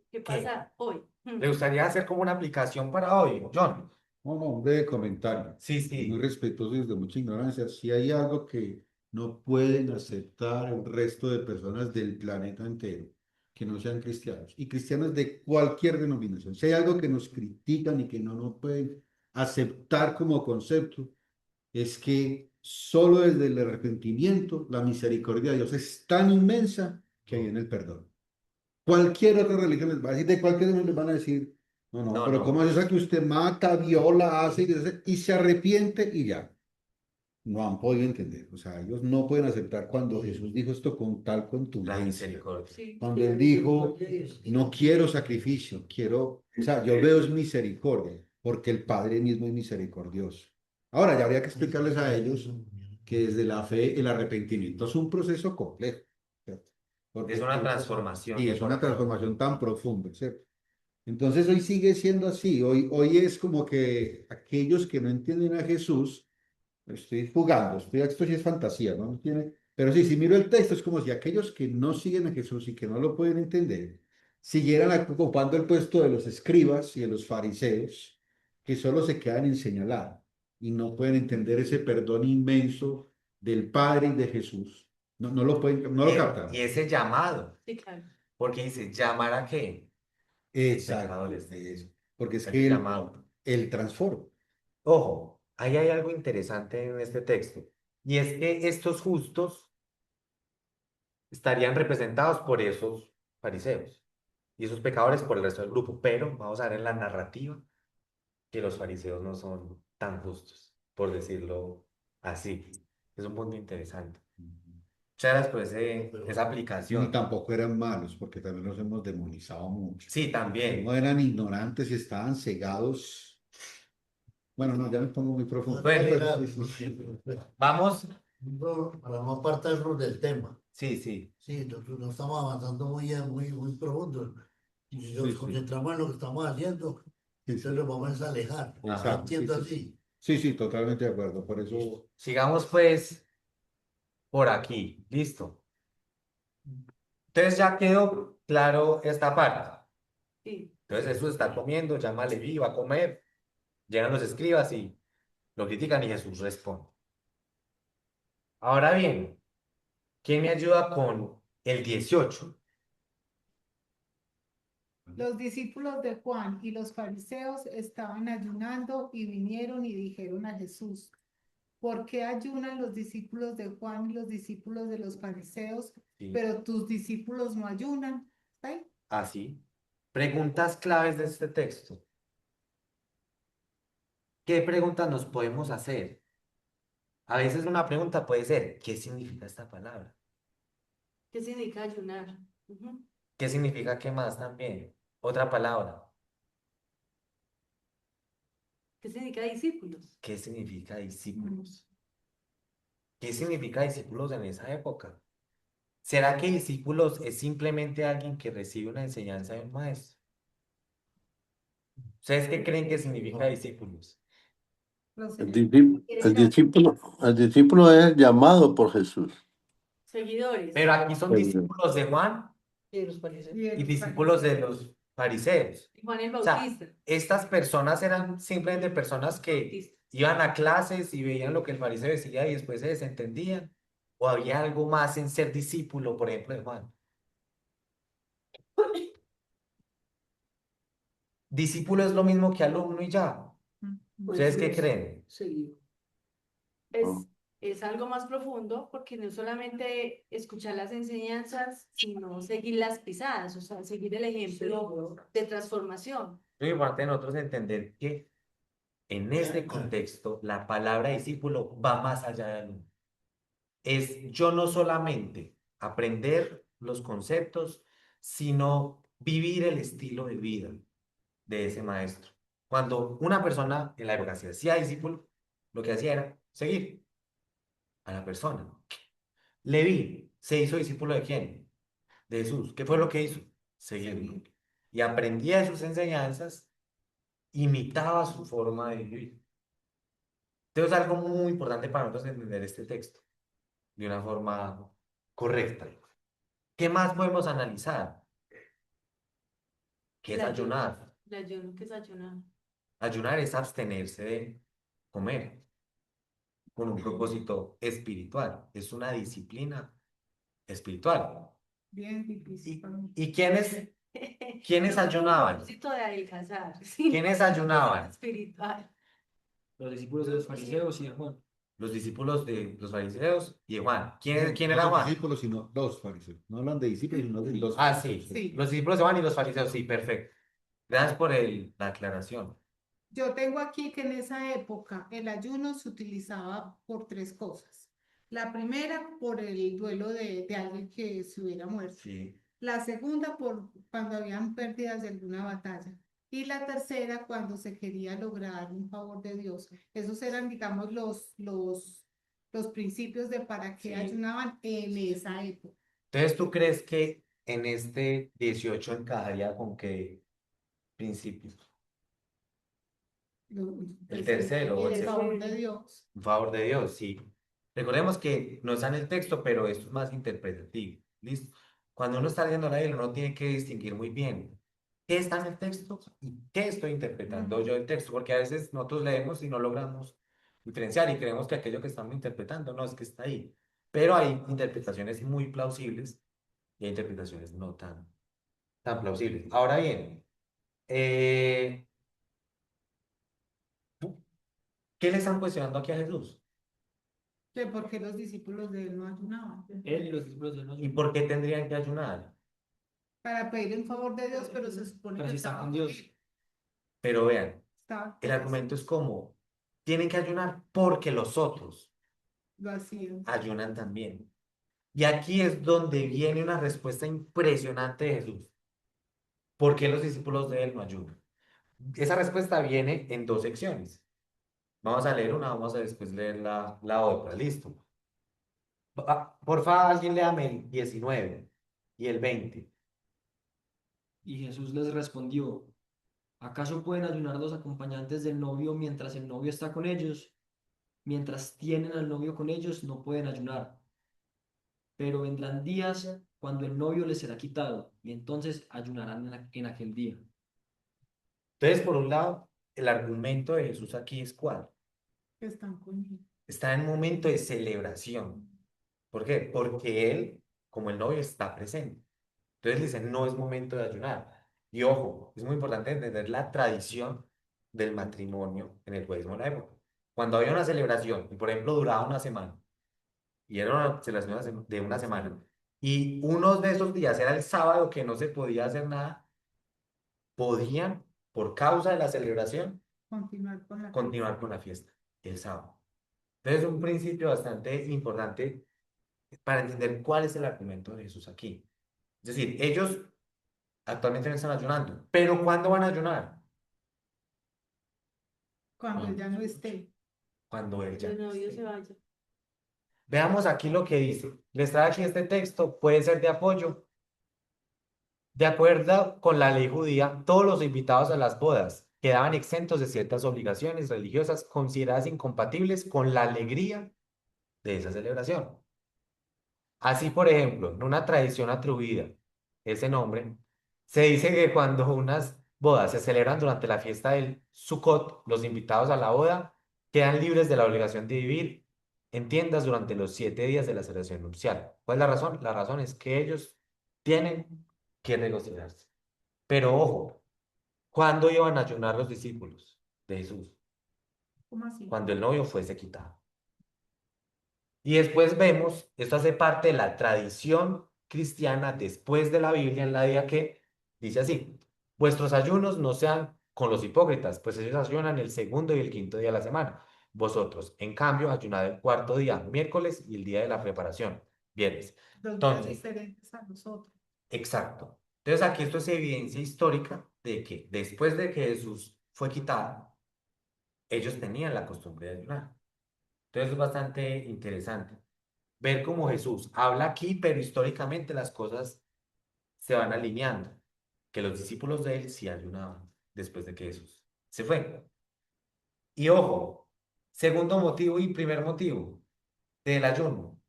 ¿Qué pasa hoy? ¿Le gustaría hacer como una aplicación para hoy, John? No, no, un breve comentario. Sí, Muy sí. respetuoso y desde mucha ignorancia. Si hay algo que no pueden aceptar el resto de personas del planeta entero, que no sean cristianos, y cristianos de cualquier denominación. Si hay algo que nos critican y que no nos pueden aceptar como concepto, es que solo desde el arrepentimiento la misericordia de Dios es tan inmensa que hay en el perdón. Cualquier otra religión les va a decir, de cualquier religión les van a decir, no, no, No, pero no. ¿cómo es eso que usted mata, viola, hace y se arrepiente y ya? No han podido entender. O sea, ellos no pueden aceptar cuando Jesús dijo esto con tal La contundencia. misericordia. Sí. Cuando él dijo, no quiero sacrificio, quiero, o sea, yo veo es misericordia, porque el Padre mismo es misericordioso. Ahora, ya habría que explicarles a ellos que desde la fe el arrepentimiento es un proceso complejo, ¿cierto? Porque Es una transformación. y es una transformación tan profunda, ¿cierto? Entonces hoy sigue siendo así, hoy es como que aquellos que no entienden a Jesús, estoy jugando, esto sí es fantasía, ¿no? Pero sí, si miro el texto es como si aquellos que no siguen a Jesús y que no lo pueden entender, siguieran ocupando el puesto de los escribas y de los fariseos, que solo se quedan en señalar y no pueden entender ese perdón inmenso del Padre y de Jesús. No, no lo pueden, no lo captan. Y ese llamado, Sí, claro. porque dice, ¿llamar a qué? Exacto, Pecadores. eso. Porque es El que llamado. el transforma. Ojo, ahí hay algo interesante en este texto, y es que estos justos estarían representados por esos fariseos y esos pecadores por el resto del grupo, pero vamos a ver en la narrativa que los fariseos no son tan justos, por decirlo así. Es un punto interesante. Muchas gracias por esa Ni aplicación. tampoco eran malos, porque también los hemos demonizado mucho. Sí, también. No eran ignorantes y estaban cegados. Bueno, no, ya me pongo muy profundo. Bueno, Pero sí. vamos. Para no apartarnos del tema. Sí, sí. Sí, no estamos avanzando muy profundo. Y si nos Sí, sí. concentramos en lo que estamos haciendo, Sí, entonces nos vamos a alejar. Exacto, Entiendo sí, así. Sí, totalmente de acuerdo. Por eso, Sigamos pues por aquí. Listo. Entonces ya quedó claro esta parte. Sí. Entonces Jesús está comiendo, llama a Leví, va a comer. Llegan los escribas y lo critican y Jesús responde. Ahora bien, ¿quién me ayuda con el 18? Los discípulos de Juan y los fariseos estaban ayunando y vinieron y dijeron a Jesús, ¿por qué ayunan los discípulos de Juan y los discípulos de los fariseos, Sí. pero tus discípulos no ayunan? ¿Está ahí? Así. Preguntas claves de este texto. ¿Qué preguntas nos podemos hacer? A veces una pregunta puede ser, ¿qué significa esta palabra? ¿Qué significa ayunar? Ujú. ¿Qué significa qué más también? Otra palabra. ¿Qué significa discípulos? ¿Qué significa discípulos? ¿Qué significa discípulos en esa época? ¿Será que discípulos es simplemente alguien que recibe una enseñanza de un maestro? ¿Ustedes qué creen que significa discípulos? Los El seguidores. el discípulo es llamado por Jesús. Seguidores. Pero aquí son discípulos de Juan Y los fariseos. Y y los discípulos de los fariseos. fariseos. Y Juan el O sea, Bautista. estas personas eran simplemente personas que Bautista. iban a clases y veían lo que el fariseo decía y después se desentendían. O había algo más en ser discípulo, por ejemplo, de Juan. Discípulo es lo mismo que alumno y ya. ¿Ustedes qué creen? Seguido. Es, es algo más profundo porque no solamente escuchar las enseñanzas, sino seguir las pisadas, o sea, seguir el ejemplo de transformación. Es muy importante nosotros entender que en este contexto la palabra discípulo va más allá de alumno. Es yo no solamente aprender los conceptos, sino vivir el estilo de vida de ese maestro. Cuando una persona en la época se hacía discípulo, lo que hacía era seguir a la persona. Leví se hizo discípulo ¿de quién? De Jesús. ¿Qué fue lo que hizo? Seguirlo. Y aprendía de sus enseñanzas, imitaba su forma de vivir. Entonces es algo muy importante para nosotros entender este texto de una forma correcta. ¿Qué más podemos analizar? ¿Qué es La ayunar? El ayuno que es ayunar. Ayunar es abstenerse de comer con un propósito espiritual. Es una disciplina espiritual. Bien difícil para mí. ¿Y quiénes ayunaban? Propósito de adelgazar. ¿Quiénes ayunaban? Espiritual. Los discípulos de los fariseos y de Juan. Los discípulos de los fariseos y de Juan. ¿Quién No era los Juan? discípulos, sino los fariseos. No hablan de discípulos, sino de los Ah, fariseos. sí. Sí. Los discípulos de Juan y los fariseos, sí, perfecto. Gracias por la aclaración. Yo tengo aquí que en esa época el ayuno se utilizaba por tres cosas. La primera, por el duelo de alguien que se hubiera muerto. Sí. La segunda, por cuando habían pérdidas de alguna batalla. Y la tercera, cuando se quería lograr un favor de Dios. Esos eran, digamos, los principios de para qué Sí. ayunaban en esa época. Entonces, ¿tú crees que en este 18 encajaría con qué principios? El tercero o el El segundo. favor de Dios. Un favor de Dios, sí. Recordemos que no está en el texto, pero esto es más interpretativo. ¿Listo? Cuando uno está leyendo la Biblia, uno tiene que distinguir muy bien qué está en el texto y qué estoy interpretando yo del texto, porque a veces nosotros leemos y no logramos diferenciar y creemos que aquello que estamos interpretando no es que está ahí. Pero hay interpretaciones muy plausibles y hay interpretaciones no tan plausibles. Ahora bien, eh, ¿qué le están cuestionando aquí a Jesús? Que por qué los discípulos de él no ayunaban. Él y los discípulos de él no ¿Y ayunaban. por qué tendrían que ayunar? Para pedir un favor de Dios, pero se supone Pero que si está estaba con Dios. Pero vean, estaba- el argumento es como, tienen que ayunar porque los otros lo hacían. ayunan también. Y aquí es donde viene una respuesta impresionante de Jesús. ¿Por qué los discípulos de él no ayunan? Esa respuesta viene en dos secciones. Vamos a leer una, vamos a después leer la otra. Listo. Porfa, alguien léame el 19 y el 20. Y Jesús les respondió, ¿acaso pueden ayunar los acompañantes del novio mientras el novio está con ellos? Mientras tienen al novio con ellos, no pueden ayunar. Pero vendrán días cuando el novio les será quitado, y entonces ayunarán en aquel día. Entonces, por un lado, el argumento de Jesús aquí es ¿cuál? Que están con él. Está en un momento de celebración. ¿Por qué? Porque él, como el novio, está presente. Entonces dice, no es momento de ayunar. Y ojo, es muy importante entender la tradición del matrimonio en el judaísmo de la época. Cuando había una celebración, y por ejemplo duraba una semana, y era una celebración de una semana, y uno de esos días era el sábado que no se podía hacer nada, podían, por causa de la celebración, Continuar con la continuar con la fiesta el sábado. Entonces es un principio bastante importante para entender cuál es el argumento de Jesús aquí. Es decir, ellos actualmente no están ayunando, pero ¿cuándo van a ayunar? cuando él ya no esté. Cuando él ya El no novio esté. se vaya. Veamos aquí lo que dice. Les trae aquí este texto, puede ser de apoyo. De acuerdo con la ley judía, todos los invitados a las bodas quedaban exentos de ciertas obligaciones religiosas consideradas incompatibles con la alegría de esa celebración. Así, por ejemplo, en una tradición atribuida ese nombre, Se dice que cuando unas bodas se celebran durante la fiesta del Sukkot, los invitados a la boda quedan libres de la obligación de vivir en tiendas durante los 7 días de la celebración nupcial. ¿Cuál es la razón? La razón es que ellos tienen que regocijarse. Pero ojo, ¿cuándo iban a ayunar los discípulos de Jesús? ¿Cómo así? Cuando el novio fuese quitado. Y después vemos, esto hace parte de la tradición cristiana después de la Biblia en la día que dice así, vuestros ayunos no sean con los hipócritas, pues ellos ayunan el segundo y el quinto día de la semana. Vosotros, en cambio, ayunad el cuarto día, miércoles, y el día de la preparación, viernes. Los días Entonces, diferentes a nosotros. exacto. Entonces aquí esto es evidencia histórica de que después de que Jesús fue quitado, ellos tenían la costumbre de ayunar. Entonces es bastante interesante ver cómo Jesús habla aquí, pero históricamente las cosas se van alineando, que los discípulos de él sí ayunaban después de que Jesús se fue. Y ojo, segundo motivo y primer motivo del ayuno.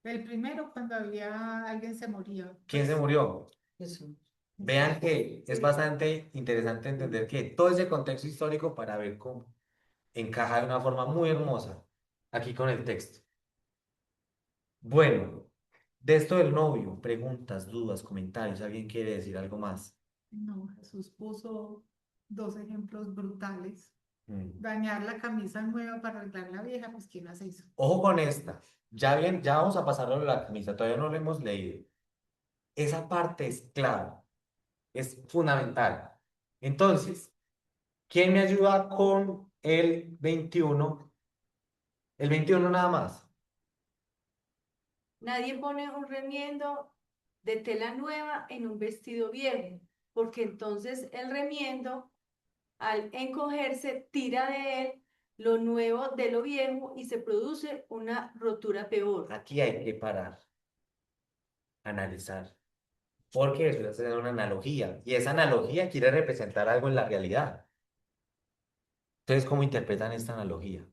El primero, cuando alguien se moría. ¿Quién se Pues, murió? Eso. Vean que es bastante interesante entender que todo ese contexto histórico para ver cómo encaja de una forma muy hermosa aquí con el texto. Bueno, de esto del novio, preguntas, dudas, comentarios, ¿alguien quiere decir algo más? no, Jesús puso dos ejemplos brutales. Mm. Dañar la camisa nueva para arreglar la vieja, pues ¿quién hace eso? Ojo con esta. Ya bien, ya vamos a pasarlo a la camisa, todavía no lo hemos leído. Esa parte es clave, es fundamental. Entonces, ¿quién me ayuda con el 21? El 21 nada más. Nadie pone un remiendo de tela nueva en un vestido viejo, porque entonces el remiendo, al encogerse, tira de él lo nuevo de lo viejo y se produce una rotura peor. Aquí hay que parar, analizar, porque eso es una analogía y esa analogía quiere representar algo en la realidad. Entonces, ¿cómo interpretan esta analogía?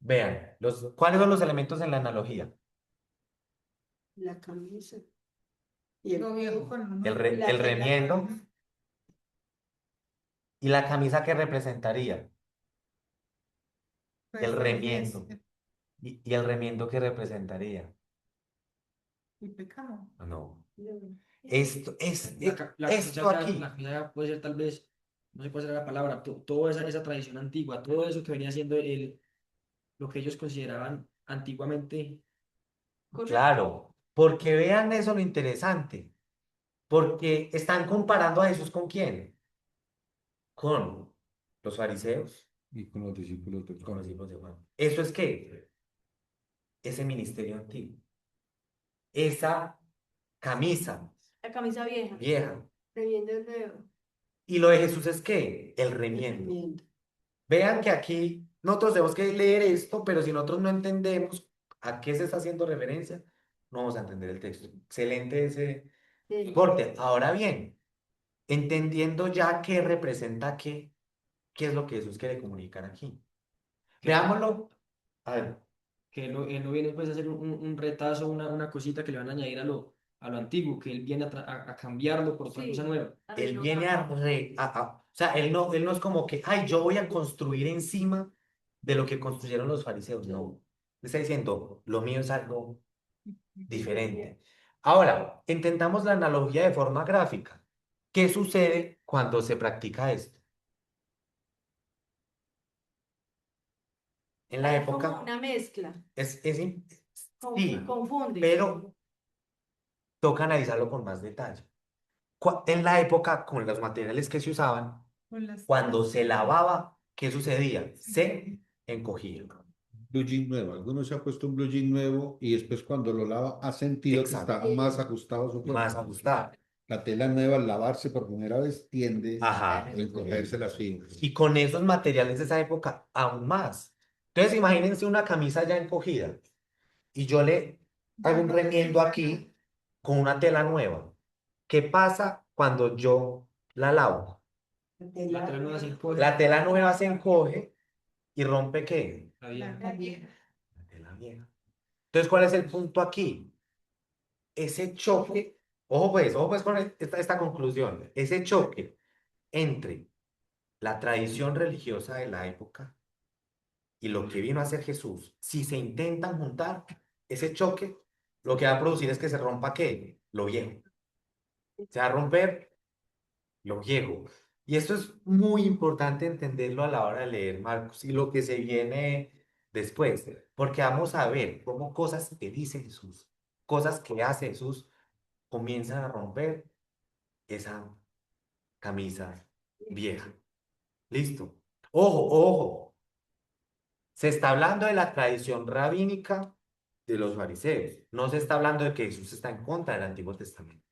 Vean, ¿cuáles son los elementos en la analogía? La camisa. Y Lo viejo con lo nuevo. El tela remiendo y la camisa que representaría. Pues, El es remiendo. ¿Y el remiendo qué representaría? el pecado. No. nueva. Esto, esto aquí. La camisa puede ser tal vez, no sé cuál será la palabra, toda esa tradición antigua, todo eso que venía siendo lo que ellos consideraban antiguamente. Claro, porque vean eso lo interesante. Porque están comparando a Jesús ¿con quién? Con los fariseos Y con los discípulos de y con Juan. los hijos de Juan. ¿Eso es qué? Ese ministerio antiguo. Esa camisa La camisa vieja. vieja. Remiendo el nuevo. ¿Y lo de Jesús es qué? El remiendo. Remiendo. Vean que aquí nosotros tenemos que leer esto, pero si nosotros no entendemos a qué se está haciendo referencia, no vamos a entender el texto. Excelente ese Sí. corte. Ahora bien, entendiendo ya qué representa qué es lo que Jesús quiere comunicar aquí. Que, Veámoslo. A ver, que él no viene pues a hacer un retazo, una cosita que le van a añadir a lo antiguo, que él viene a cambiarlo por otra Sí. cosa nueva. él viene o sea, él no es como que, ay, yo voy a construir encima de lo que construyeron los fariseos. No. Él está diciendo, lo mío es algo diferente. Ahora, intentamos la analogía de forma gráfica. ¿Qué sucede cuando se practica esto? En la Hay como época, una mezcla. sí, Confunde. pero toca analizarlo con más detalle. En la época, con los materiales que se usaban, Con las cuando se lavaba, ¿qué sucedía? Se encogía. Blue jean nuevo. Algunos se ha puesto un blue jean nuevo y después cuando lo lava ha sentido que Exacto. está más ajustado a su cuerpo. Más ajustada. La tela nueva al lavarse por primera vez tiende Ajá. a encogerse las fibras. Y con esos materiales de esa época, aún más. Entonces, imagínense una camisa ya encogida y yo le hago un remiendo aquí con una tela nueva. ¿Qué pasa cuando yo la lavo? La tela nueva se encoge, La tela nueva se encoge y rompe ¿qué? la vieja. la vieja. La tela vieja. Entonces, ¿cuál es el punto aquí? Ese choque ojo pues con esta conclusión. Ese choque entre la tradición religiosa de la época y lo que vino a hacer Jesús, si se intentan juntar, ese choque, lo que va a producir es que se rompa ¿qué? Lo viejo. Se va a romper lo viejo. Y esto es muy importante entenderlo a la hora de leer Marcos y lo que se viene después, porque vamos a ver cómo cosas que dice Jesús, cosas que hace Jesús, comienzan a romper esa camisa vieja. Listo. Ojo, ojo. Se está hablando de la tradición rabínica de los fariseos. No se está hablando de que Jesús está en contra del Antiguo Testamento.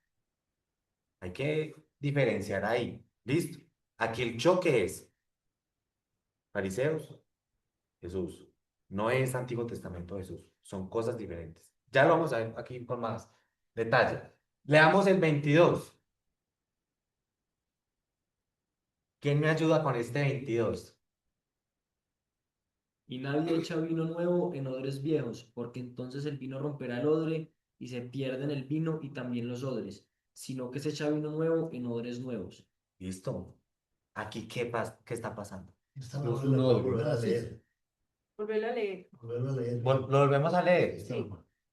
Hay que diferenciar ahí. Listo. Aquí el choque es fariseos, Jesús. No es Antiguo Testamento Jesús. Son cosas diferentes. Ya lo vamos a ver aquí con más detalle. Leamos el 22. ¿Quién me ayuda con este 22? Y nadie echa vino nuevo en odres viejos, porque entonces el vino romperá el odre y se pierden el vino y también los odres, sino que se echa vino nuevo en odres nuevos. Listo. Aquí, ¿qué está pasando? Esta Es parte un la voy a odre. volver a leer. Volverlo a leer. Volverlo a leer. Lo volvemos a leer. Sí.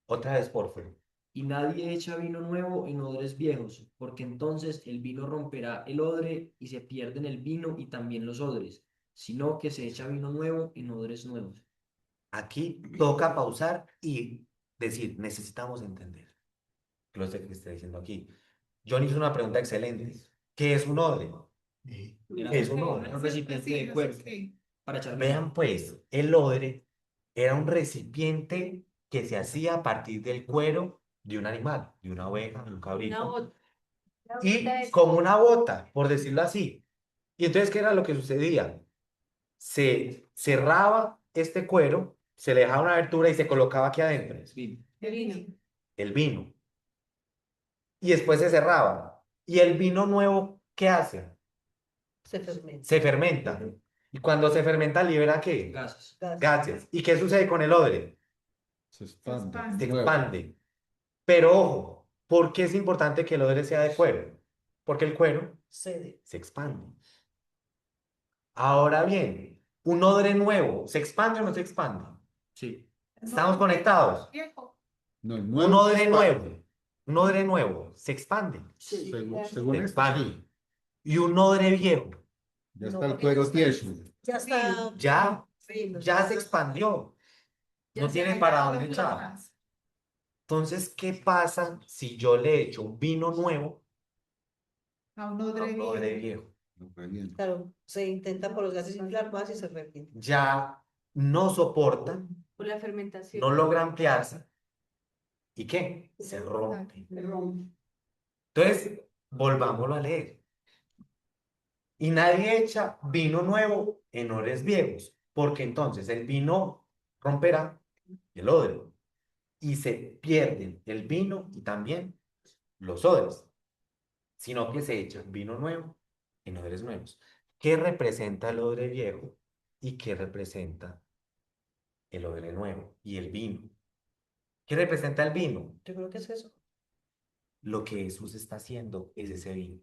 Otra vez, por favor. Y nadie echa vino nuevo en odres viejos, porque entonces el vino romperá el odre y se pierden el vino y también los odres, sino que se echa vino nuevo en odres nuevos. Aquí toca pausar y decir, necesitamos entender lo que está diciendo aquí. John hizo una pregunta excelente. ¿Qué es un odre? Sí. Era Es un un odre. recipiente de cuero para echar vino. Vean pues, el odre era un recipiente que se hacía a partir del cuero de un animal, de una oveja, de un Una cabrito, bota. Una y bota de- como una bota, por decirlo así. Y entonces, ¿qué era lo que sucedía? Se cerraba este cuero, se le dejaba una abertura y se colocaba aquí adentro Vino. de vino. el vino. Y después se cerraba. ¿Y el vino nuevo qué hace? Se fermenta. Se fermenta. ¿Y cuando se fermenta libera qué? Gases. Gas. Gases. ¿Y qué sucede con el odre? Se expande. expande. Se Nuevo. expande. Pero ojo, ¿por qué es importante que el odre sea de cuero? Porque el cuero Cede. se expande. Ahora bien, un odre nuevo, ¿se expande o no se expande? Sí. ¿Estamos conectados? Viejo. No, el Un nuevo odre se expande. nuevo, un odre nuevo, se expande, Sí, Según se esto, expande. Y un odre viejo, ya No, está el porque cuero ya tieso. Ya está. ya, fino, ya se expandió. Ya No se tiene ha para llegado dónde No echar. más. Entonces, ¿qué pasa si yo le echo un vino nuevo A un a odre un odre viejo. viejo? No revienta. Claro, se intenta por los gases inflar más y se repite. Ya no soporta, Por la fermentación. no logra ampliarse. ¿Y qué? Se rompe. Se rompe. Entonces, volvámoslo a leer. Y nadie echa vino nuevo en odres viejos, porque entonces el vino romperá el odre y se pierden el vino y también los odres, sino que se echa vino nuevo en odres nuevos. ¿Qué representa el odre viejo y qué representa el odre nuevo y el vino? ¿Qué representa el vino? Yo creo que es eso. Lo que Jesús está haciendo es ese vino.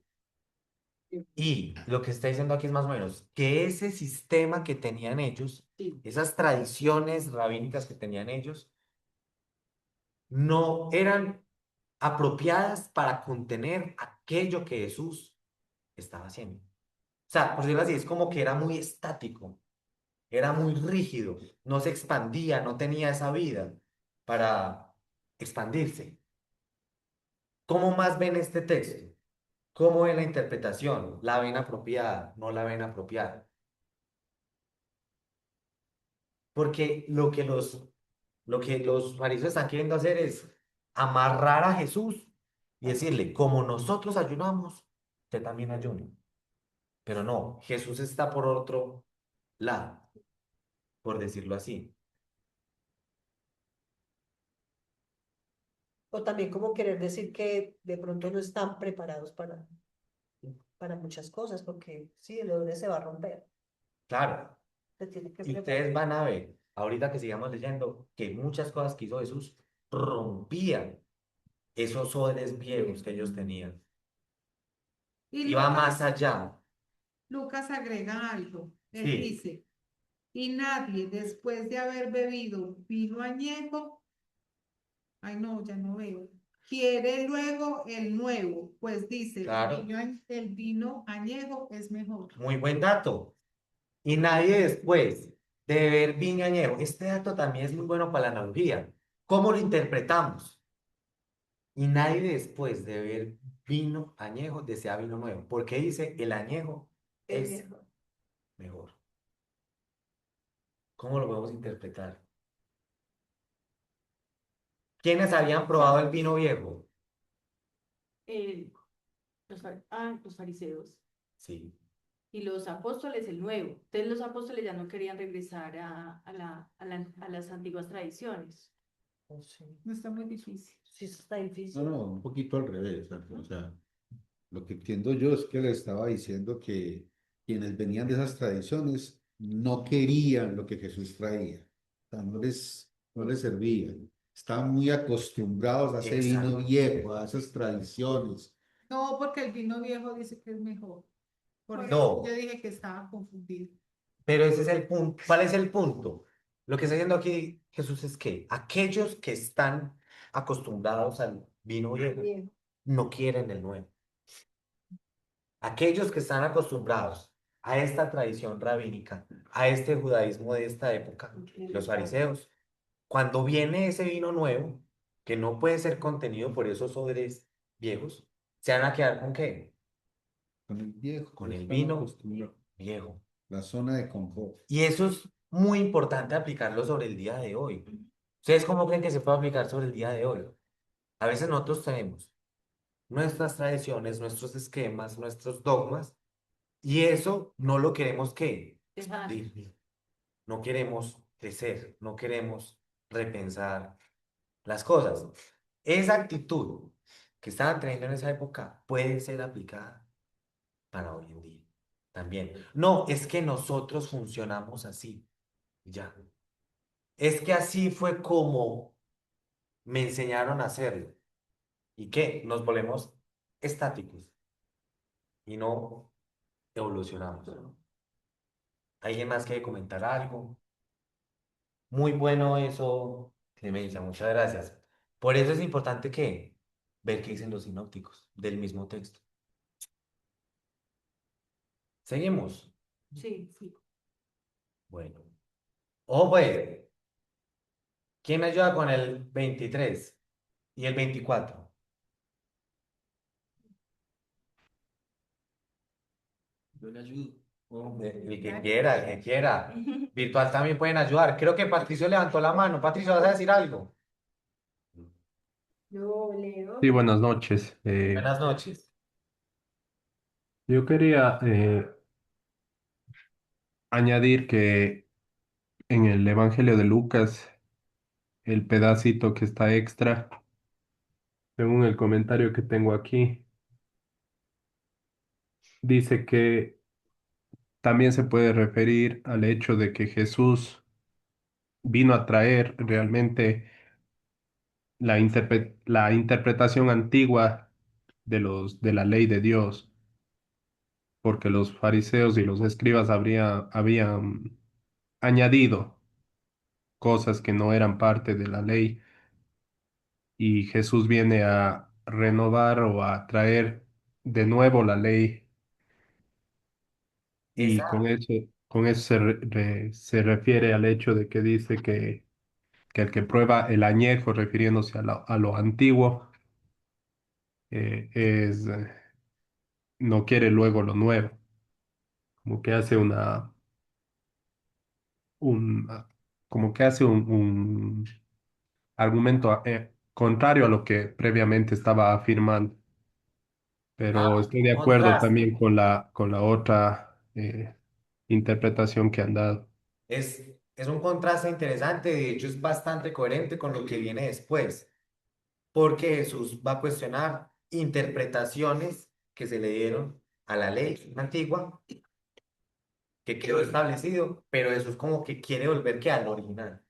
Y lo que está diciendo aquí es más o menos que ese sistema que tenían ellos, esas tradiciones rabínicas que tenían ellos, no eran apropiadas para contener aquello que Jesús estaba haciendo. O sea, por decirlo así, es como que era muy estático, era muy rígido, no se expandía, no tenía esa vida para expandirse. ¿Cómo más ven este texto? ¿Cómo ven la interpretación? ¿La ven apropiada? ¿No la ven apropiada? Porque lo que los fariseos están queriendo hacer es amarrar a Jesús y decirle, como nosotros ayunamos, usted también ayuna. Pero no, Jesús está por otro lado, por decirlo así. O también como querer decir que de pronto no están preparados para muchas cosas, porque sí, el odre se va a romper. Claro, Se tiene que y preparar. ustedes van a ver, ahorita que sigamos leyendo, que muchas cosas que hizo Jesús rompían esos odres viejos que ellos tenían. Y Iba más Lucas, allá. Lucas agrega algo. Él Sí, dice, y nadie después de haber bebido vino añejo, ay no, ya no veo, quiere luego el nuevo, pues dice, claro, el vino añejo es mejor. muy buen dato. Y nadie después de beber vino añejo. Este dato también es muy bueno para la analogía. ¿Cómo lo interpretamos? Y nadie después de beber vino añejo desea vino nuevo. Porque dice el añejo Es es mejor. mejor. ¿Cómo lo podemos interpretar? ¿Quiénes habían probado el vino viejo? Eh, los fariseos Sí. y los apóstoles el nuevo. Entonces los apóstoles ya no querían regresar a las antiguas tradiciones. Oh, sí. No está muy difícil. Sí, eso está No, difícil. no, un poquito al revés, o sea, lo que entiendo yo es que le estaba diciendo que quienes venían de esas tradiciones no querían lo que Jesús traía, o sea, no les servía. Estaban muy acostumbrados a ese vino Exacto. viejo, a esas tradiciones. No, porque el vino viejo dice que es mejor. Por eso yo No, dije que estaba confundido. pero ese es el punto. ¿Cuál es el punto? Lo que está diciendo aquí Jesús es que aquellos que están acostumbrados al vino viejo Bien. no quieren el nuevo. Aquellos que están acostumbrados a esta tradición rabínica, a este judaísmo de esta época, los fariseos, cuando viene ese vino nuevo, que no puede ser contenido por esos odres viejos, ¿se van a quedar con qué? Con el viejo, Con el están vino acostumbrados. viejo. La zona de confort. Y eso es muy importante aplicarlo sobre el día de hoy. ¿Ustedes cómo creen que se puede aplicar sobre el día de hoy? A veces nosotros tenemos nuestras tradiciones, nuestros esquemas, nuestros dogmas, y eso no lo queremos ¿qué? Dejar. No queremos crecer, no queremos repensar las cosas. Esa actitud que estaban teniendo en esa época puede ser aplicada para hoy en día también. No, es que nosotros funcionamos así, ya. Es que así fue como me enseñaron a hacerlo. ¿Y qué? Nos volvemos estáticos y no evolucionamos. ¿Alguien más quiere comentar algo? Muy bueno eso, Clemencia, muchas gracias. Por eso es importante que ver qué dicen los sinópticos del mismo texto. Seguimos. Sí, sí. Bueno. Ojo pues, ¿quién me ayuda con el 23 y el 24? Yo le ayudo. El que quiera, el que quiera. Virtual también pueden ayudar. Creo que Patricio levantó la mano. Patricio, ¿vas a decir algo? Yo leo. Sí, buenas noches. Buenas noches. Yo quería añadir que en el Evangelio de Lucas, el pedacito que está extra, según el comentario que tengo aquí, dice que también se puede referir al hecho de que Jesús vino a traer realmente la interpretación antigua de la ley de Dios, porque los fariseos y los escribas habían añadido cosas que no eran parte de la ley y Jesús viene a renovar o a traer de nuevo la ley y Esa, con eso se refiere al hecho de que dice que el que prueba el añejo, refiriéndose a lo antiguo, no quiere luego lo nuevo, como que hace un, como que hace un argumento contrario a lo que previamente estaba afirmando. Pero estoy de un acuerdo contraste. también con la otra interpretación que han dado. Es un contraste interesante. De hecho, es bastante coherente con lo que viene después. Porque Jesús va a cuestionar interpretaciones que se le dieron a la ley antigua que quedó establecido, pero Jesús como que quiere volver que al original.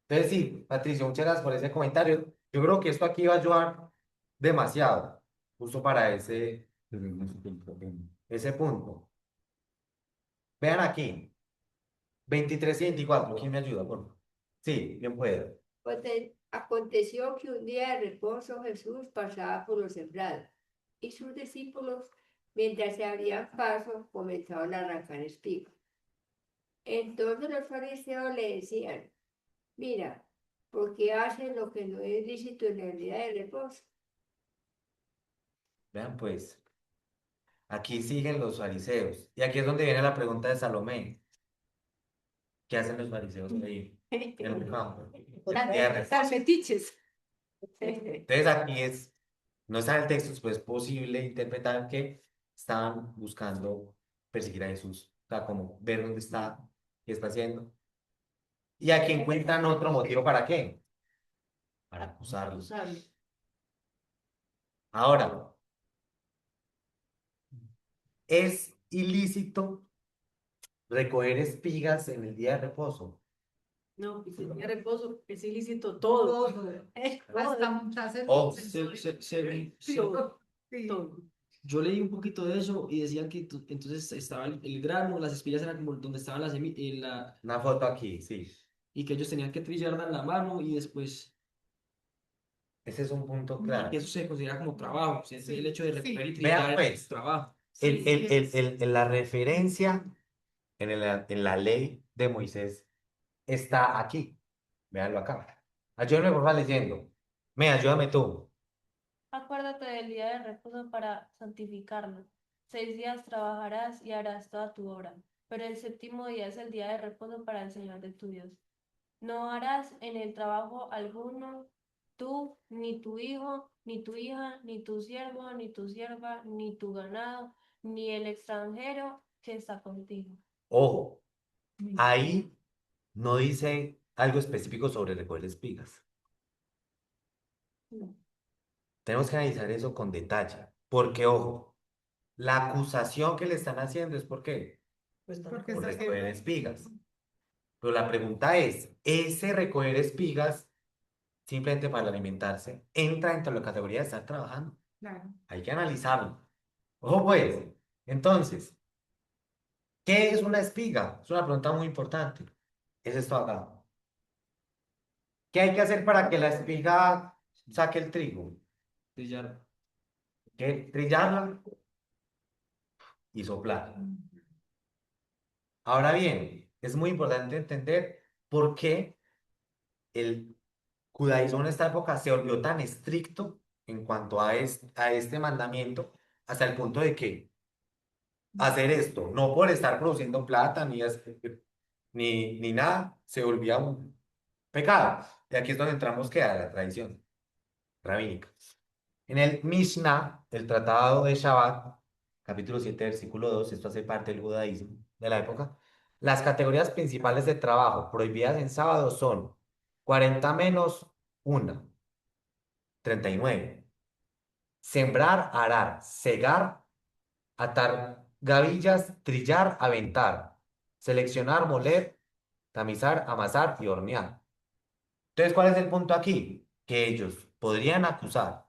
Entonces sí, Patricio, muchas gracias por ese comentario. Yo creo que esto aquí va a ayudar demasiado, justo para ese punto. Vean aquí, 23 y 24, ¿quién me ayuda? Por favor? Sí, bien puede. Aconteció que un día de reposo Jesús pasaba por los sembrados y sus discípulos, mientras se abrían paso, comenzaron a arrancar espigas. Entonces los fariseos le decían, mira, ¿por qué hacen lo que no es lícito en el día de reposo? Vean pues, aquí siguen los fariseos. Y aquí es donde viene la pregunta de Salomé. ¿Qué hacen los fariseos ahí en un campo? Tierra. Tan metiches. Entonces aquí no está en el texto, pues es posible interpretar que estaban buscando perseguir a Jesús. O sea, como ver dónde está, qué está haciendo. Y aquí encuentran otro motivo para qué. Para acusarlo. Ahora, ¿es ilícito recoger espigas en el día de reposo? No, pues el día de reposo es ilícito todo. Hasta muchas Oh, Sí. Todo. Yo leí un poquito de eso y decían que entonces estaba el grano, las espigas eran como donde estaban las semillas, una foto aquí, sí. y que ellos tenían que trillarla en la mano y después, Ese es un punto y claro. que eso se considera como trabajo, o sea, Sí, el hecho de sí. recoger y Vean, trillar pues. es trabajo. En la referencia en la ley de Moisés está aquí. Véanlo acá. Ayúdame por favor leyendo. Ayúdame tú. Acuérdate del día de reposo para santificarlo. 6 días trabajarás y harás toda tu obra, pero el séptimo día es el día de reposo para el Señor de tu Dios. No harás en el trabajo alguno, tú, ni tu hijo, ni tu hija, ni tu siervo, ni tu sierva, ni tu ganado, ni el extranjero que está contigo. Ojo, ahí no dice algo específico sobre recoger espigas. Tenemos que analizar eso con detalle. Porque, ojo, la acusación que le están haciendo es ¿por qué? Porque Por está recoger haciendo- espigas. Pero la pregunta es, ¿ese recoger espigas simplemente para alimentarse entra dentro de la categoría de estar trabajando? Claro. Hay que analizarlo. Ojo pues, entonces, ¿qué es una espiga? Es una pregunta muy importante. Es esto acá. ¿Qué hay que hacer para que la espiga saque el trigo? Trillar. ¿Qué? Trillarla y soplar. Ahora bien, es muy importante entender por qué el judaísmo en esta época se volvió tan estricto en cuanto a este mandamiento, hasta el punto de que hacer esto, no por estar produciendo plata ni nada, se volvía un pecado. Y aquí es donde entramos que a la tradición rabínica. En el Mishnah, el Tratado de Shabbat, capítulo 7, versículo 2, esto hace parte del judaísmo de la época, las categorías principales de trabajo prohibidas en sábado son 40 menos 1, 39. Sembrar, arar, segar, atar gavillas, trillar, aventar, seleccionar, moler, tamizar, amasar y hornear. Entonces, ¿cuál es el punto aquí? Que ellos podrían acusar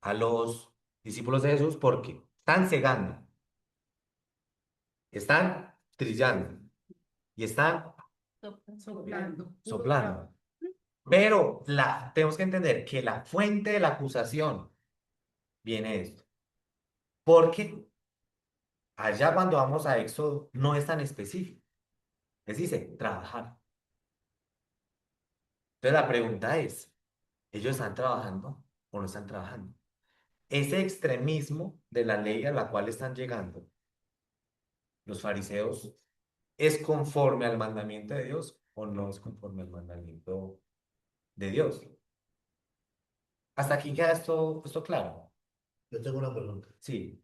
a los discípulos de Jesús porque están cegando, están trillando y están Soplando. soplando. Pero tenemos que entender que la fuente de la acusación viene de esto. Porque allá cuando vamos a Éxodo no es tan específico. Les dice trabajar. Entonces la pregunta es, ¿ellos están trabajando o no están trabajando? Ese extremismo de la ley a la cual están llegando los fariseos, ¿es conforme al mandamiento de Dios o no es conforme al mandamiento de Dios? Hasta aquí queda esto claro. Yo tengo una pregunta. Sí,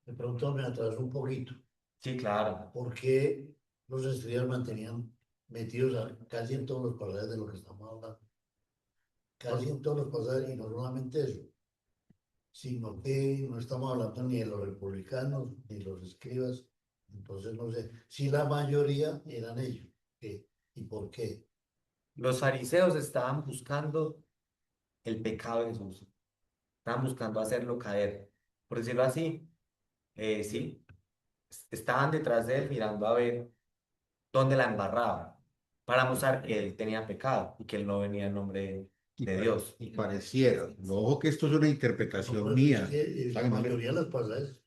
Me pregunto, me atrasó un poquito. sí, claro. ¿Por qué los estudiantes mantenían metidos casi en todos los pasajes de lo que estamos hablando? Casi en todos los pasajes, y no solamente eso, sino que no estamos hablando ni de los republicanos ni los escribas. Entonces, no sé si la mayoría eran ellos. ¿Qué? ¿Y por qué? Los fariseos estaban buscando el pecado de Jesús. Estaban buscando hacerlo caer. Por decirlo así, sí, estaban detrás de él mirando a ver dónde la embarraba, para mostrar que él tenía pecado y que él no venía en nombre Y, de Dios. y pareciera, ojo que esto es una interpretación Pues, mía, es que, o sea, la que no le- mayoría de las pasajes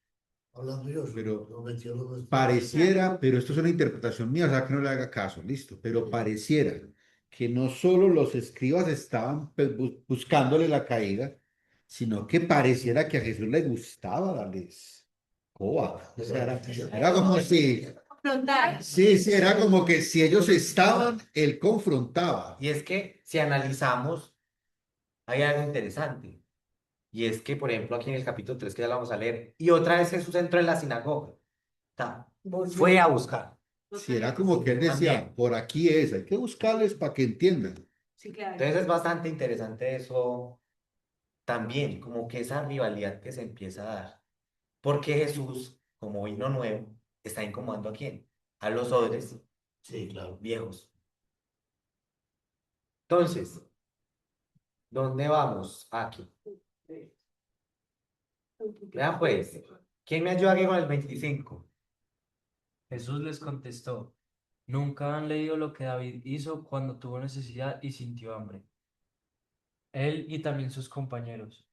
hablan de Dios, pero no metió los nuestros. pareciera, pero esto es una interpretación mía, o sea que no le haga caso, listo, pero pareciera que no solo los escribas estaban pues, buscándole la caída, sino que pareciera que a Jesús le gustaba darles coba. O sea, era como si, Confrontar. sí, era como que si ellos estaban, él confrontaba. Y es que si analizamos, hay algo interesante. Y es que, por ejemplo, aquí en el capítulo 3 que ya lo vamos a leer, y otra vez Jesús entró en la sinagoga. O sea, fue a buscar. Si era como que él decía, También. por aquí es, hay que buscarles para que entiendan. Sí, claro. Entonces es bastante interesante eso también, como que esa rivalidad que se empieza a dar. Porque Jesús, como vino nuevo, está incomodando a quién? A los odres Sí, claro. viejos. Entonces, ¿dónde vamos? Aquí. Vean pues, ¿quién me ayuda aquí con el 25? Jesús les contestó, ¿nunca han leído lo que David hizo cuando tuvo necesidad y sintió hambre? Él y también sus compañeros.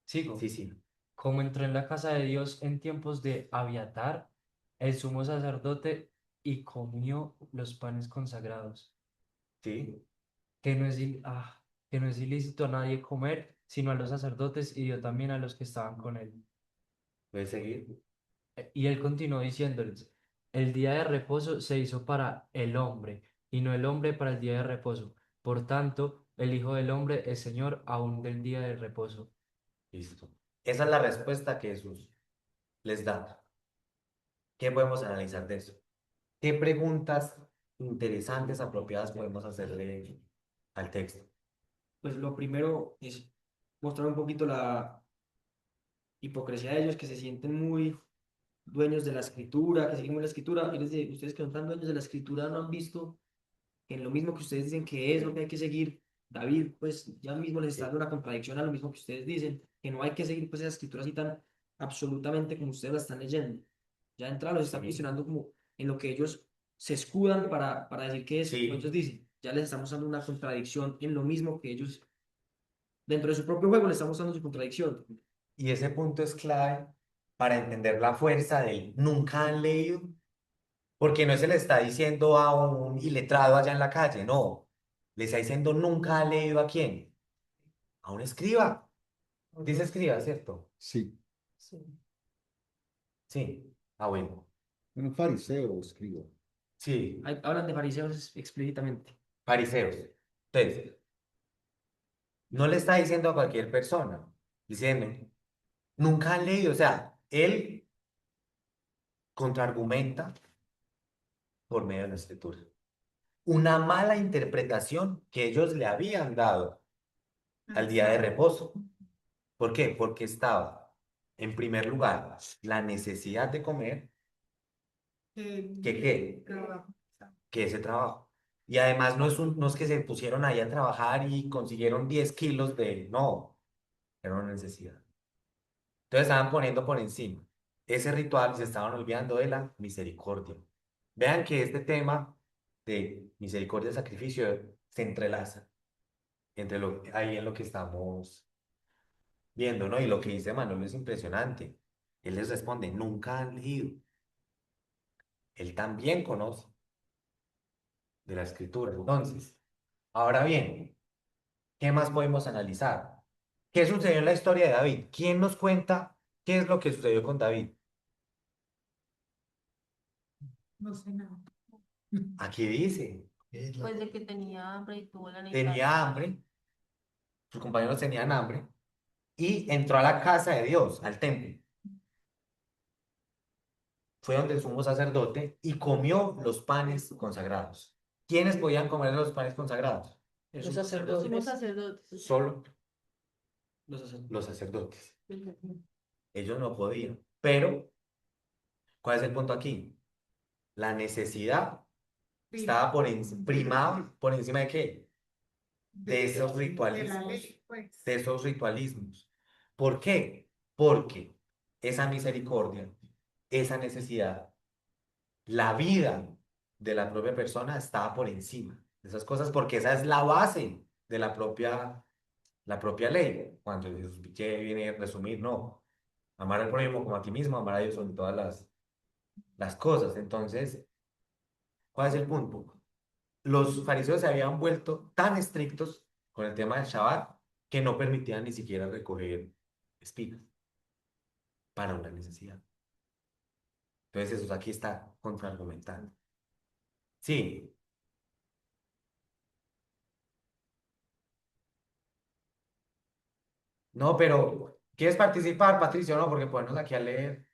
Sigo. Sí, sí. Como entró en la casa de Dios en tiempos de Abiatar, el sumo sacerdote, y comió los panes consagrados, Sí, que no es, que no es ilícito a nadie comer, sino a los sacerdotes y dio también a los que estaban con él. puedes seguir. Y él continuó diciéndoles, el día de reposo se hizo para el hombre, y no el hombre para el día de reposo. Por tanto, el Hijo del Hombre es Señor aún del día de reposo. Listo. Esa es la respuesta que Jesús les da. ¿Qué podemos analizar de eso? ¿Qué preguntas interesantes, apropiadas podemos hacerle al texto? Pues lo primero es mostrar un poquito la hipocresía de ellos, que se sienten muy dueños de la escritura, que siguen la escritura. Y les digo, ustedes que no están dueños de la escritura no han visto que en lo mismo que ustedes dicen que es lo que hay que seguir, David pues ya mismo les está dando una contradicción a lo mismo que ustedes dicen, que no hay que seguir pues esa escritura así tan absolutamente como ustedes la están leyendo. Ya de entrada los está Sí. cuestionando como en lo que ellos se escudan para decir que es Sí. lo que ellos dicen. Ya les estamos dando una contradicción en lo mismo que ellos, dentro de su propio juego, les estamos dando su contradicción. Y ese punto es clave para entender la fuerza del nunca han leído, porque no se le está diciendo a un iletrado allá en la calle, no. Le está diciendo nunca ha leído a quién. A un escriba. Dice escriba, ¿cierto? Sí, Sí. Sí. Ah, bueno. un fariseo escribo. Sí. Hablan de fariseos explícitamente. Fariseos. Entonces, no le está diciendo a cualquier persona, diciendo, nunca han leído, o sea, él contraargumenta por medio de la escritura. Una mala interpretación que ellos le habían dado al día de reposo. ¿Por qué? Porque estaba, en primer lugar, la necesidad de comer, ¿qué? Trabajo. Que ese trabajo. Y además no es que se pusieron ahí a trabajar y consiguieron 10 kilos de... No, era una necesidad. Entonces estaban poniendo por encima ese ritual y se estaban olvidando de la misericordia. Vean que este tema de misericordia y sacrificio se entrelaza entre ahí en lo que estamos viendo, ¿no? Y lo que dice Manuel es impresionante. Él les responde, nunca han leído. Él también conoce de la escritura. Entonces, ahora bien, ¿qué más podemos analizar? ¿Qué sucedió en la historia de David? ¿Quién nos cuenta qué es lo que sucedió con David? No sé nada. Aquí dice, Pues de que tenía hambre y tuvo la necesidad. tenía hambre, sus compañeros tenían hambre, y entró a la casa de Dios, al templo. Fue donde el sumo sacerdote y comió los panes consagrados. ¿Quiénes podían comer los panes consagrados? Los Los sacerdotes. sumos sacerdotes. Solo Los sacerdotes. los sacerdotes. Ellos no podían. Pero, ¿cuál es el punto aquí? La necesidad estaba primada por encima de qué? de esos de la ritualismos, ley, pues. de esos ritualismos. ¿Por qué? Porque esa misericordia, esa necesidad, la vida de la propia persona estaba por encima de esas cosas, porque esa es la base de la propia ley. Cuando Jesús viene a resumir, no, amar al prójimo como a ti mismo, amar a Dios sobre todas las cosas. Entonces, ¿cuál es el punto? Los fariseos se habían vuelto tan estrictos con el tema del Shabbat que no permitían ni siquiera recoger espigas para una necesidad. Entonces Jesús aquí está contraargumentando. Sí, no, pero ¿quieres participar, Patricio? No, porque ponernos aquí a leer.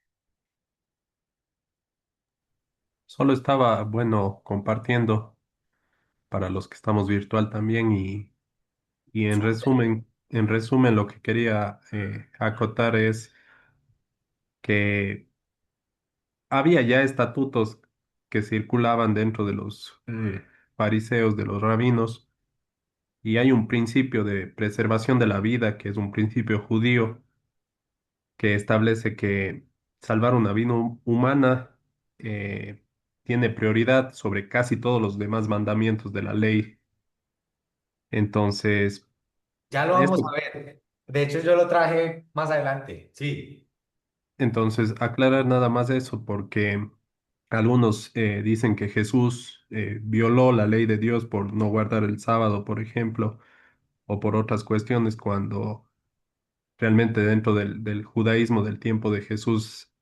Solo estaba, bueno, compartiendo para los que estamos virtual también y en resumen, lo que quería acotar es que había ya estatutos que circulaban dentro de los fariseos, de los rabinos, y hay un principio de preservación de la vida, que es un principio judío, que establece que salvar una vida humana eh, tiene prioridad sobre casi todos los demás mandamientos de la ley. Entonces, Ya lo vamos esto, a ver. De hecho, yo lo traje más adelante. Sí. entonces aclarar nada más eso, porque algunos dicen que Jesús violó la ley de Dios por no guardar el sábado, por ejemplo, o por otras cuestiones, cuando realmente dentro del judaísmo del tiempo de Jesús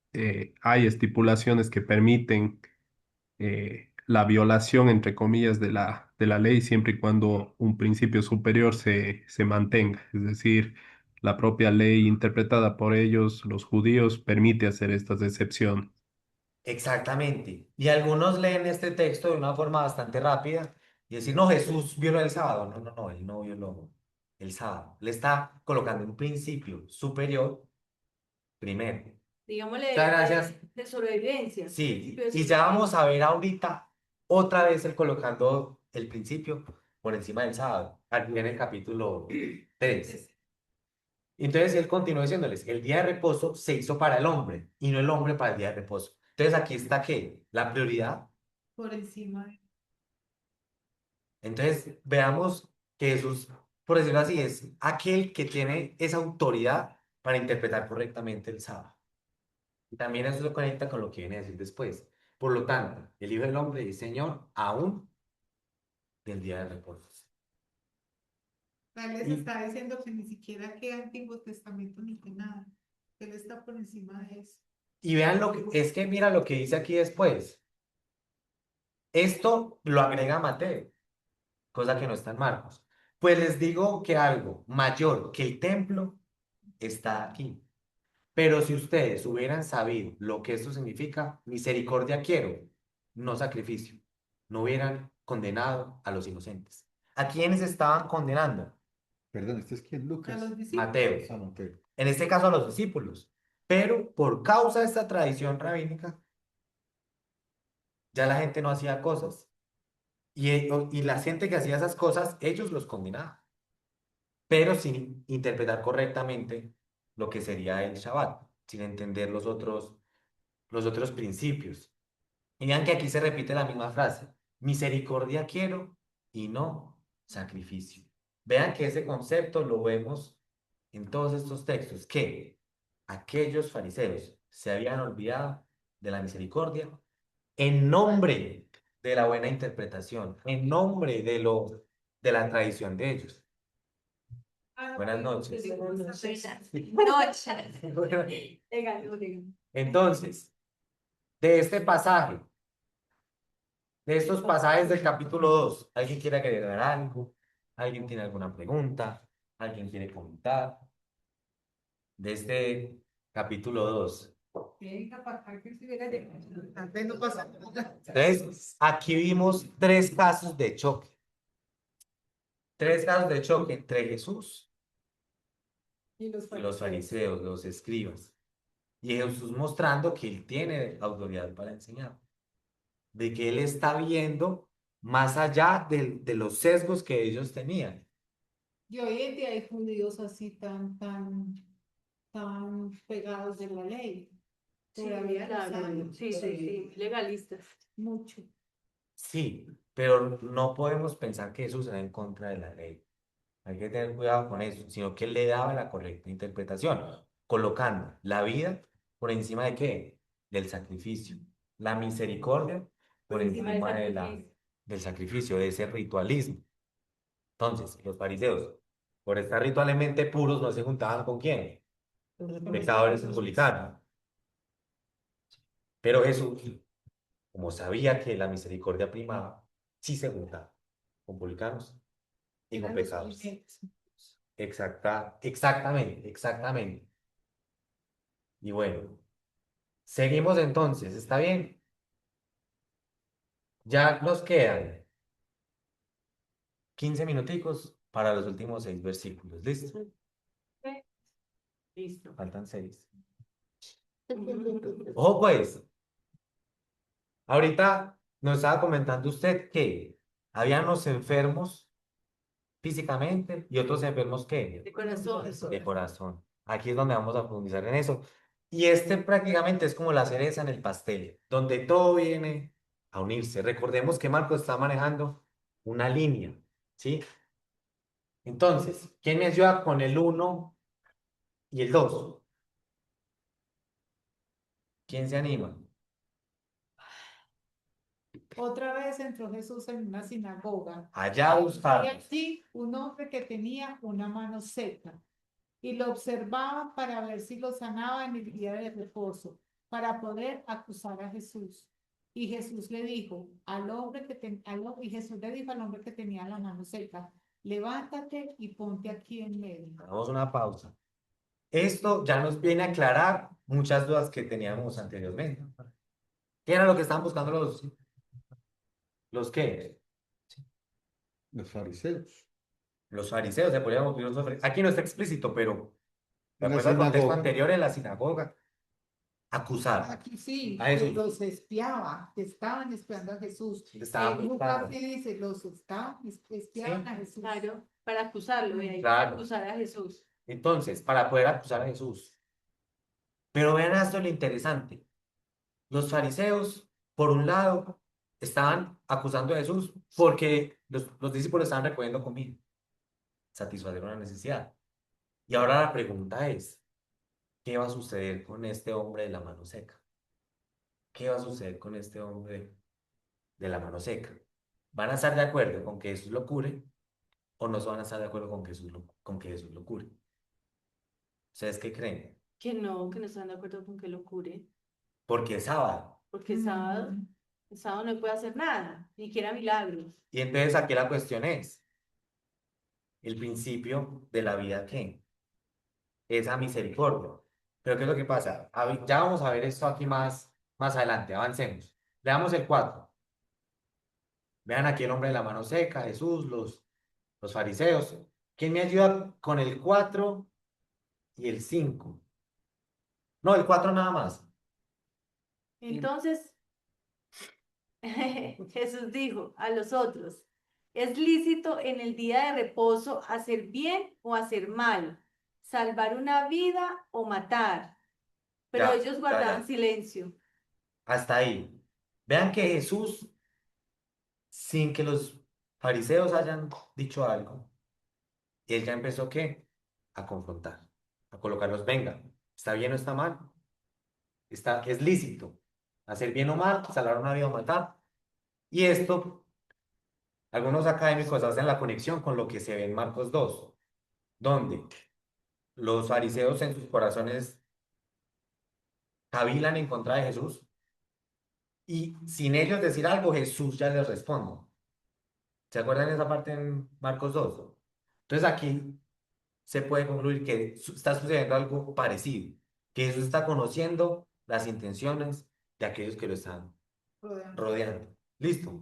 hay estipulaciones que permiten la violación, entre comillas, de la ley, siempre y cuando un principio superior se mantenga. Es decir, la propia ley interpretada por ellos, los judíos, permite hacer estas excepciones. Exactamente. Y algunos leen este texto de una forma bastante rápida y decir, no, Jesús violó el sábado. No, no, no, él no violó el sábado. Le está colocando un principio superior primero. Digámosle, Muchas gracias. de sobrevivencia. Sí, Principio de y ya vamos sobrevivencia. a ver ahorita otra vez el colocando el principio por encima del sábado, aquí en el capítulo 3. Entonces él continúa diciéndoles, el día de reposo se hizo para el hombre y no el hombre para el día de reposo. Entonces aquí está ¿qué? La prioridad. Por encima de... Entonces veamos que Jesús, por decirlo así, es aquel que tiene esa autoridad para interpretar correctamente el sábado. Y también eso lo conecta con lo que viene a decir después. Por lo tanto, el Hijo del Hombre es Señor aún del día de reposo. Él les Y, está diciendo que ni siquiera queda Antiguo Testamento ni que nada. Él está por encima de eso. y vean lo que, es que mira lo que dice aquí después. Esto lo agrega Mateo, cosa que no está en Marcos. Pues les digo que algo mayor que el templo está aquí. Pero si ustedes hubieran sabido lo que esto significa, misericordia quiero, no sacrificio, no hubieran condenado a los inocentes. ¿A quiénes estaban condenando? Perdón, ¿este es quién? A Lucas. los discípulos. Mateo. Ah, Mateo. En este caso a los discípulos. Pero por causa de esta tradición rabínica, ya la gente no hacía cosas. Y la gente que hacía esas cosas, ellos los condenaban. Pero sin interpretar correctamente lo que sería el Shabbat, sin entender los otros principios. Y vean que aquí se repite la misma frase. Misericordia quiero y no sacrificio. Vean que ese concepto lo vemos en todos estos textos, que aquellos fariseos se habían olvidado de la misericordia en nombre de la buena interpretación, en nombre de la tradición de ellos. Buenas noches. Entonces, de este pasaje, de estos pasajes del capítulo 2, ¿alguien quiere agregar algo? ¿Alguien tiene alguna pregunta? ¿Alguien quiere comentar? De este capítulo 2. Venga, para acá que se hubiera llegado. Tal vez no pasa nada. Entonces, aquí vimos tres casos de choque. Tres casos de choque entre Jesús Y los y los fariseos. fariseos, los escribas. Y Jesús mostrando que él tiene autoridad para enseñar. De que él está viendo más allá de los sesgos que ellos tenían. Y hoy en día hay judíos así tan pegados de la ley. Sí, Todavía los claro. hay. Sí, sí, sí, legalistas. Mucho. Sí, pero no podemos pensar que Jesús era en contra de la ley. Hay que tener cuidado con eso, sino que él le daba la correcta interpretación, colocando la vida por encima de qué? Del sacrificio, la misericordia por Por encima del encima sacrificio. del sacrificio, de ese ritualismo. Entonces, los fariseos, por estar ritualmente puros, no se juntaban con quién? Pecadores y publicanos. Pero Jesús, como sabía que la misericordia primaba, sí se juntaba con publicanos y con Eran los pecadores. primeros. Exactamente. Y bueno, seguimos entonces, ¿está bien? Ya nos quedan 15 minuticos para los últimos 6 versículos. ¿Listo? Listo. Faltan 6. Ojo pues, ahorita nos estaba comentando usted que habían los enfermos físicamente y otros enfermos ¿qué? De corazón. De corazón. Aquí es donde vamos a profundizar en eso. Y este prácticamente es como la cereza en el pastel, donde todo viene a unirse. Recordemos que Marcos está manejando una línea, ¿sí? Entonces, ¿quién me ayuda con el 1 y el 2? ¿Quién se anima? Otra vez entró Jesús en una sinagoga. Allá a Y buscar. allí un hombre que tenía una mano seca y lo observaba para ver si lo sanaba en el día de reposo, para poder acusar a Jesús. Y Jesús le dijo y Jesús le dijo al hombre que tenía la mano seca, levántate y ponte aquí en medio. Hagamos una pausa. Esto ya nos viene a aclarar muchas dudas que teníamos anteriormente. ¿Qué era lo que estaban buscando los qué? Los fariseos. Los fariseos, se podríamos decir los fariseos. Aquí no está explícito, pero ¿te En la acuerdas del contexto sinagoga. anterior en la sinagoga? Acusar Aquí sí, a que Jesús. los espiaba, que estaban espiando a Jesús. Estaban En Lucas buscando. sí dice, espiaban Sí. a Jesús. Claro, para acusarlo, y ahí Claro. acusar a Jesús. Entonces, para poder acusar a Jesús. Pero vean esto lo interesante. Los fariseos, por un lado, estaban acusando a Jesús porque los discípulos estaban recogiendo comida, satisfacer una necesidad. Y ahora la pregunta es, ¿qué va a suceder con este hombre de la mano seca? ¿Qué va a suceder con este hombre de la mano seca? ¿Van a estar de acuerdo con que Jesús lo cure o no se van a estar de acuerdo con que Jesús lo cure? ¿Ustedes qué creen? Que no están de acuerdo con que lo cure. Porque es sábado. Porque el sábado no puede hacer nada, ni siquiera milagros. Y entonces aquí la cuestión es, el principio de la vida, ¿qué? Esa misericordia. Pero ¿qué es lo que pasa? Ya vamos a ver esto aquí más adelante, avancemos. Veamos el 4. Vean aquí el hombre de la mano seca, Jesús, los fariseos. ¿Quién me ayuda con el 4 y el 5? No, el 4 nada más. Entonces, Jesús dijo a los otros, ¿es lícito en el día de reposo hacer bien o hacer mal? ¿Salvar una vida o matar? Pero Ya, ellos ya, guardaban ya. silencio. Hasta ahí. Vean que Jesús, sin que los fariseos hayan dicho algo, él ya empezó ¿qué? A confrontar, a colocarlos, venga, ¿está bien o está mal? ¿Es lícito hacer bien o mal, salvar una vida o matar? Y esto, algunos académicos hacen la conexión con lo que se ve en Marcos 2, donde los fariseos en sus corazones cavilan en contra de Jesús y sin ellos decir algo, Jesús ya les responde. ¿Se acuerdan de esa parte en Marcos 2? Entonces aquí se puede concluir que está sucediendo algo parecido, que Jesús está conociendo las intenciones de aquellos que lo están rodeando. ¿Listo?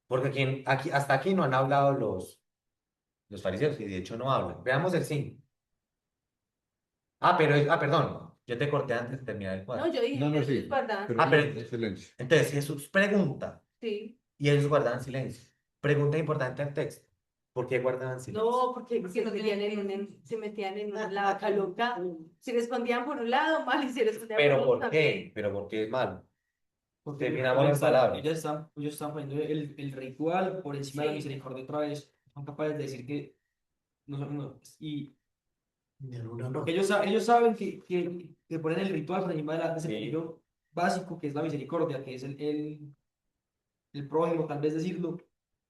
Porque hasta aquí no han hablado los fariseos, y de hecho no hablan. Veamos el 5. Perdón, yo te corté antes de terminar el No, cuadro. yo dije No, que no, ellos sí. guardaban Pero silencio. Entonces Jesús pregunta Sí. y ellos guardan silencio. Pregunta importante al texto. ¿Por qué guardaban silencio? No, porque se metían en la vaca loca. Si respondían por un lado, mal, y si respondían por ¿Pero otro por también. qué? ¿Pero por qué es malo? Porque Terminamos en palabras. ellos están poniendo el ritual por encima de la Sí. misericordia otra vez. Son capaces de decir que y Ni en una no. porque ellos saben que ponen el ritual por encima de del Sí. principio básico, que es la misericordia, que es el prójimo, tal vez decirlo.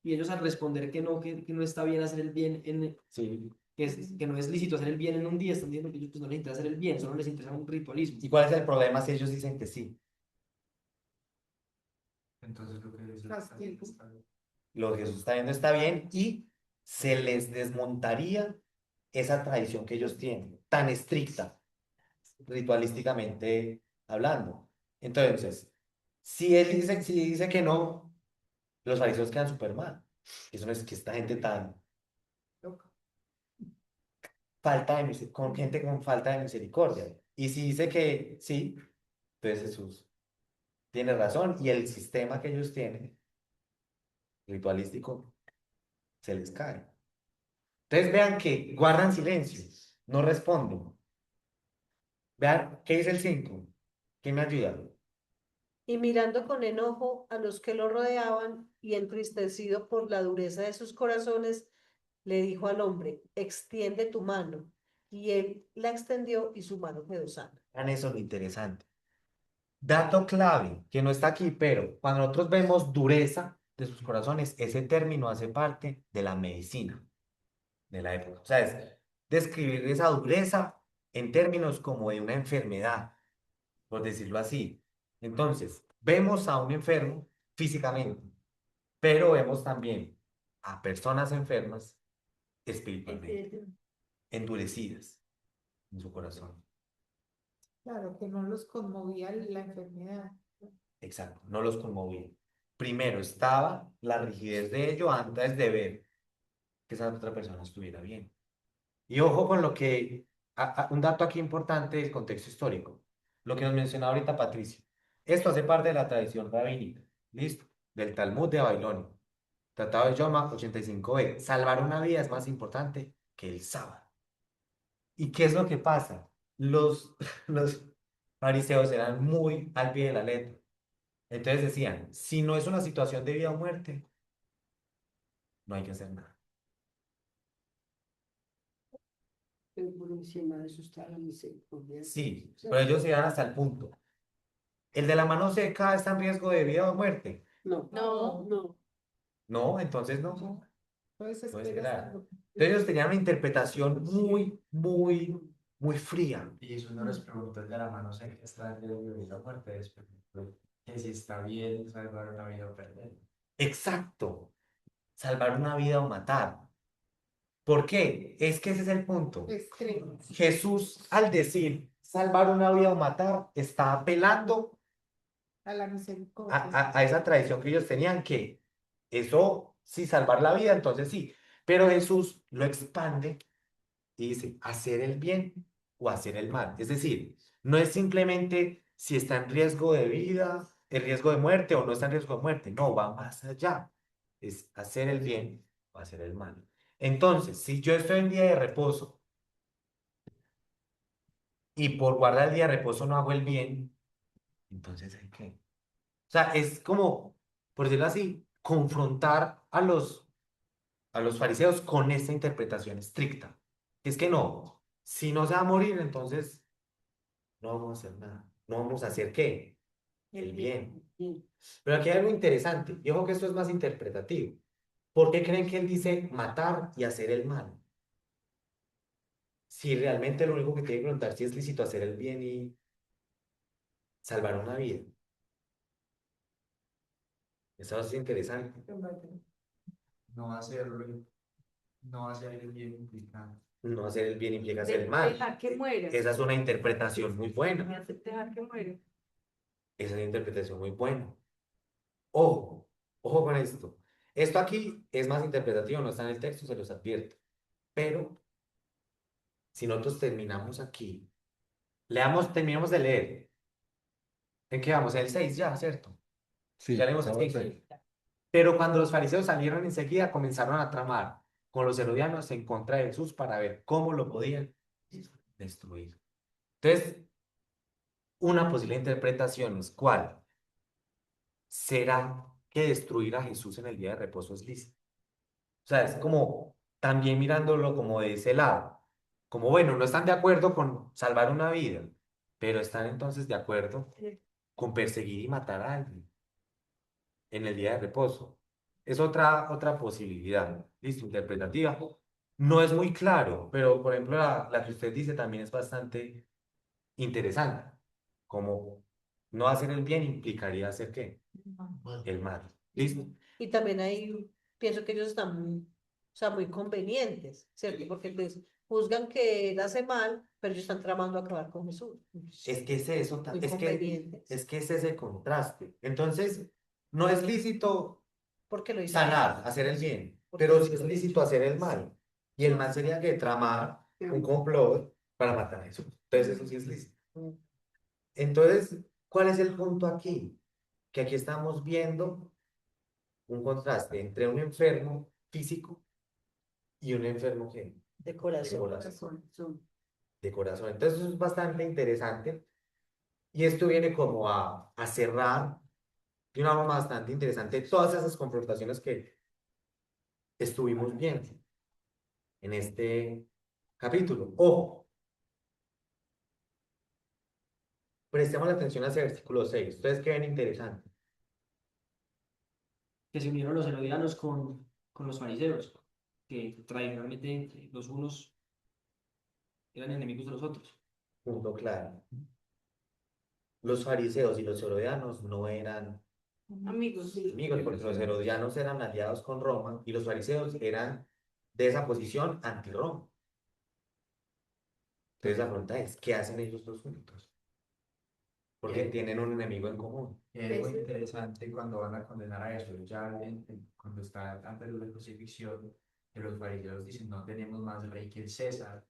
Y ellos al responder que no está bien hacer el bien, Sí. que no es lícito hacer el bien en un día, están diciendo que ellos pues, no les interesa hacer el bien, solo les interesa un ritualismo. ¿Y cuál es el problema si ellos dicen que sí? Entonces lo que dice Castigo. Lo que Jesús está viendo está bien y se les desmontaría esa tradición que ellos tienen, tan estricta, ritualísticamente hablando. Entonces, si dice que no, los fariseos quedan súper mal. Eso no es que esta gente tan con gente con falta de misericordia. Y si dice que sí, entonces Jesús tiene razón y el sistema que ellos tienen, ritualístico, se les cae. Entonces vean que guardan silencio, no responden. Vean, ¿qué dice el 5? ¿Quién me ayuda? Y mirando con enojo a los que lo rodeaban y entristecido por la dureza de sus corazones, le dijo al hombre, extiende tu mano. Y él la extendió y su mano quedó sana. Vean eso lo interesante. Dato clave, que no está aquí, pero cuando nosotros vemos dureza de sus corazones, ese término hace parte de la medicina de la época. O sea, es describir esa dureza en términos como de una enfermedad, por decirlo así. Entonces, vemos a un enfermo físicamente, pero vemos también a personas enfermas espiritualmente, endurecidas en su corazón. Claro, que no los conmovía la enfermedad. Exacto, no los conmovía. Primero estaba la rigidez de ello antes de ver que esa otra persona estuviera bien. Y ojo con lo que, un dato aquí importante del contexto histórico, lo que nos mencionaba ahorita Patricio. Esto hace parte de la tradición rabínica, ¿listo? Del Talmud de Babilonia. Tratado de Yoma 85b. Salvar una vida es más importante que el sábado. ¿Y qué es lo que pasa? Los fariseos eran muy al pie de la letra. Entonces decían, si no es una situación de vida o muerte, no hay que hacer nada. Pero por encima de eso está la misericordia. Sí, pero ellos llegan hasta el punto. ¿El de la mano seca está en riesgo de vida o muerte? No, No. no. No, entonces no. Puedes No esperar. esperar. Entonces ellos tenían una interpretación muy, muy, muy fría. Y eso no les preguntó el de la mano seca, está en riesgo de vida o muerte, les preguntó que si está bien salvar una vida o perder. Exacto. Salvar una vida o matar. ¿Por qué? Es que ese es el punto. Extremo. Jesús, al decir salvar una vida o matar, está apelando A la misericordia. a esa tradición que ellos tenían, que eso, sí, salvar la vida, entonces sí. Pero Jesús lo expande y dice, hacer el bien o hacer el mal. Es decir, no es simplemente si está en riesgo de vida, en riesgo de muerte o no está en riesgo de muerte. No, va más allá. Es hacer el bien o hacer el mal. Entonces, si yo estoy en día de reposo y por guardar el día de reposo no hago el bien, entonces ¿hay qué? O sea, es como, por decirlo así, confrontar a los fariseos con esta interpretación estricta. Es que no, si no se va a morir, entonces no vamos a hacer nada. ¿No vamos a hacer qué? El bien. Pero aquí hay algo interesante, y ojo que esto es más interpretativo. ¿Por qué creen que él dice matar y hacer el mal? Si realmente lo único que tiene que preguntar si es lícito hacer el bien y salvar una vida. Eso es interesante. No hacerlo, no hacer el bien implica No hacer el bien implica hacer el mal. Dejar que muera. Esa es una interpretación muy buena. Dejar que muera. Esa es una interpretación muy buena. Ojo, ojo con esto. Esto aquí es más interpretativo, no está en el texto, se los advierto. Pero si nosotros terminamos aquí, terminamos de leer. ¿En qué vamos? El 6 ya, ¿cierto? Sí, Ya leímos el ahora 6. sí. Pero cuando los fariseos salieron enseguida, comenzaron a tramar con los herodianos en contra de Jesús para ver cómo lo podían destruir. Entonces, una posible interpretación es ¿cuál? ¿Será que destruir a Jesús en el día de reposo es lícito? O sea, es como también mirándolo como de ese lado. Como, bueno, no están de acuerdo con salvar una vida, pero están entonces de acuerdo con perseguir y matar a alguien en el día de reposo. Es otra posibilidad, listo, interpretativa. No es muy claro, pero por ejemplo la que usted dice también es bastante interesante. Como no hacer el bien implicaría hacer ¿qué? Bueno, El mal. ¿Listo? Y también ahí pienso que ellos están muy, o sea, muy convenientes, ¿cierto? Porque pues juzgan que él hace mal, pero ellos están tramando acabar con Jesús. Es que es eso, Muy es convenientes. que es ese contraste. Entonces, no es lícito Porque lo hicieron. sanar, hacer el bien, Porque pero lo sí es hicieron. lícito hacer el mal. Y el mal sería que tramar un complot para matar a Jesús. Entonces, eso sí es lícito. Entonces, ¿cuál es el punto aquí? Que aquí estamos viendo un contraste entre un enfermo físico y un enfermo que De corazón. de corazón. Entonces, eso es bastante interesante. Y esto viene como a cerrar de una forma bastante interesante todas esas confrontaciones que estuvimos viendo en este capítulo. Ojo, prestemos la atención a ese versículo 6. ¿Ustedes qué ven interesante? Que se unieron los herodianos con los fariseos, que tradicionalmente los unos eran enemigos de los otros. Punto claro. Los fariseos y los herodianos no eran Amigos. amigos, porque los herodianos eran aliados con Roma y los fariseos eran de esa posición anti-Roma. Entonces la pregunta es, ¿qué hacen ellos dos juntos? Porque tienen un enemigo en común. Es muy interesante cuando van a condenar a Jesús, ya cuando está antes de la crucifixión, que los fariseos dicen, no tenemos más rey que el César,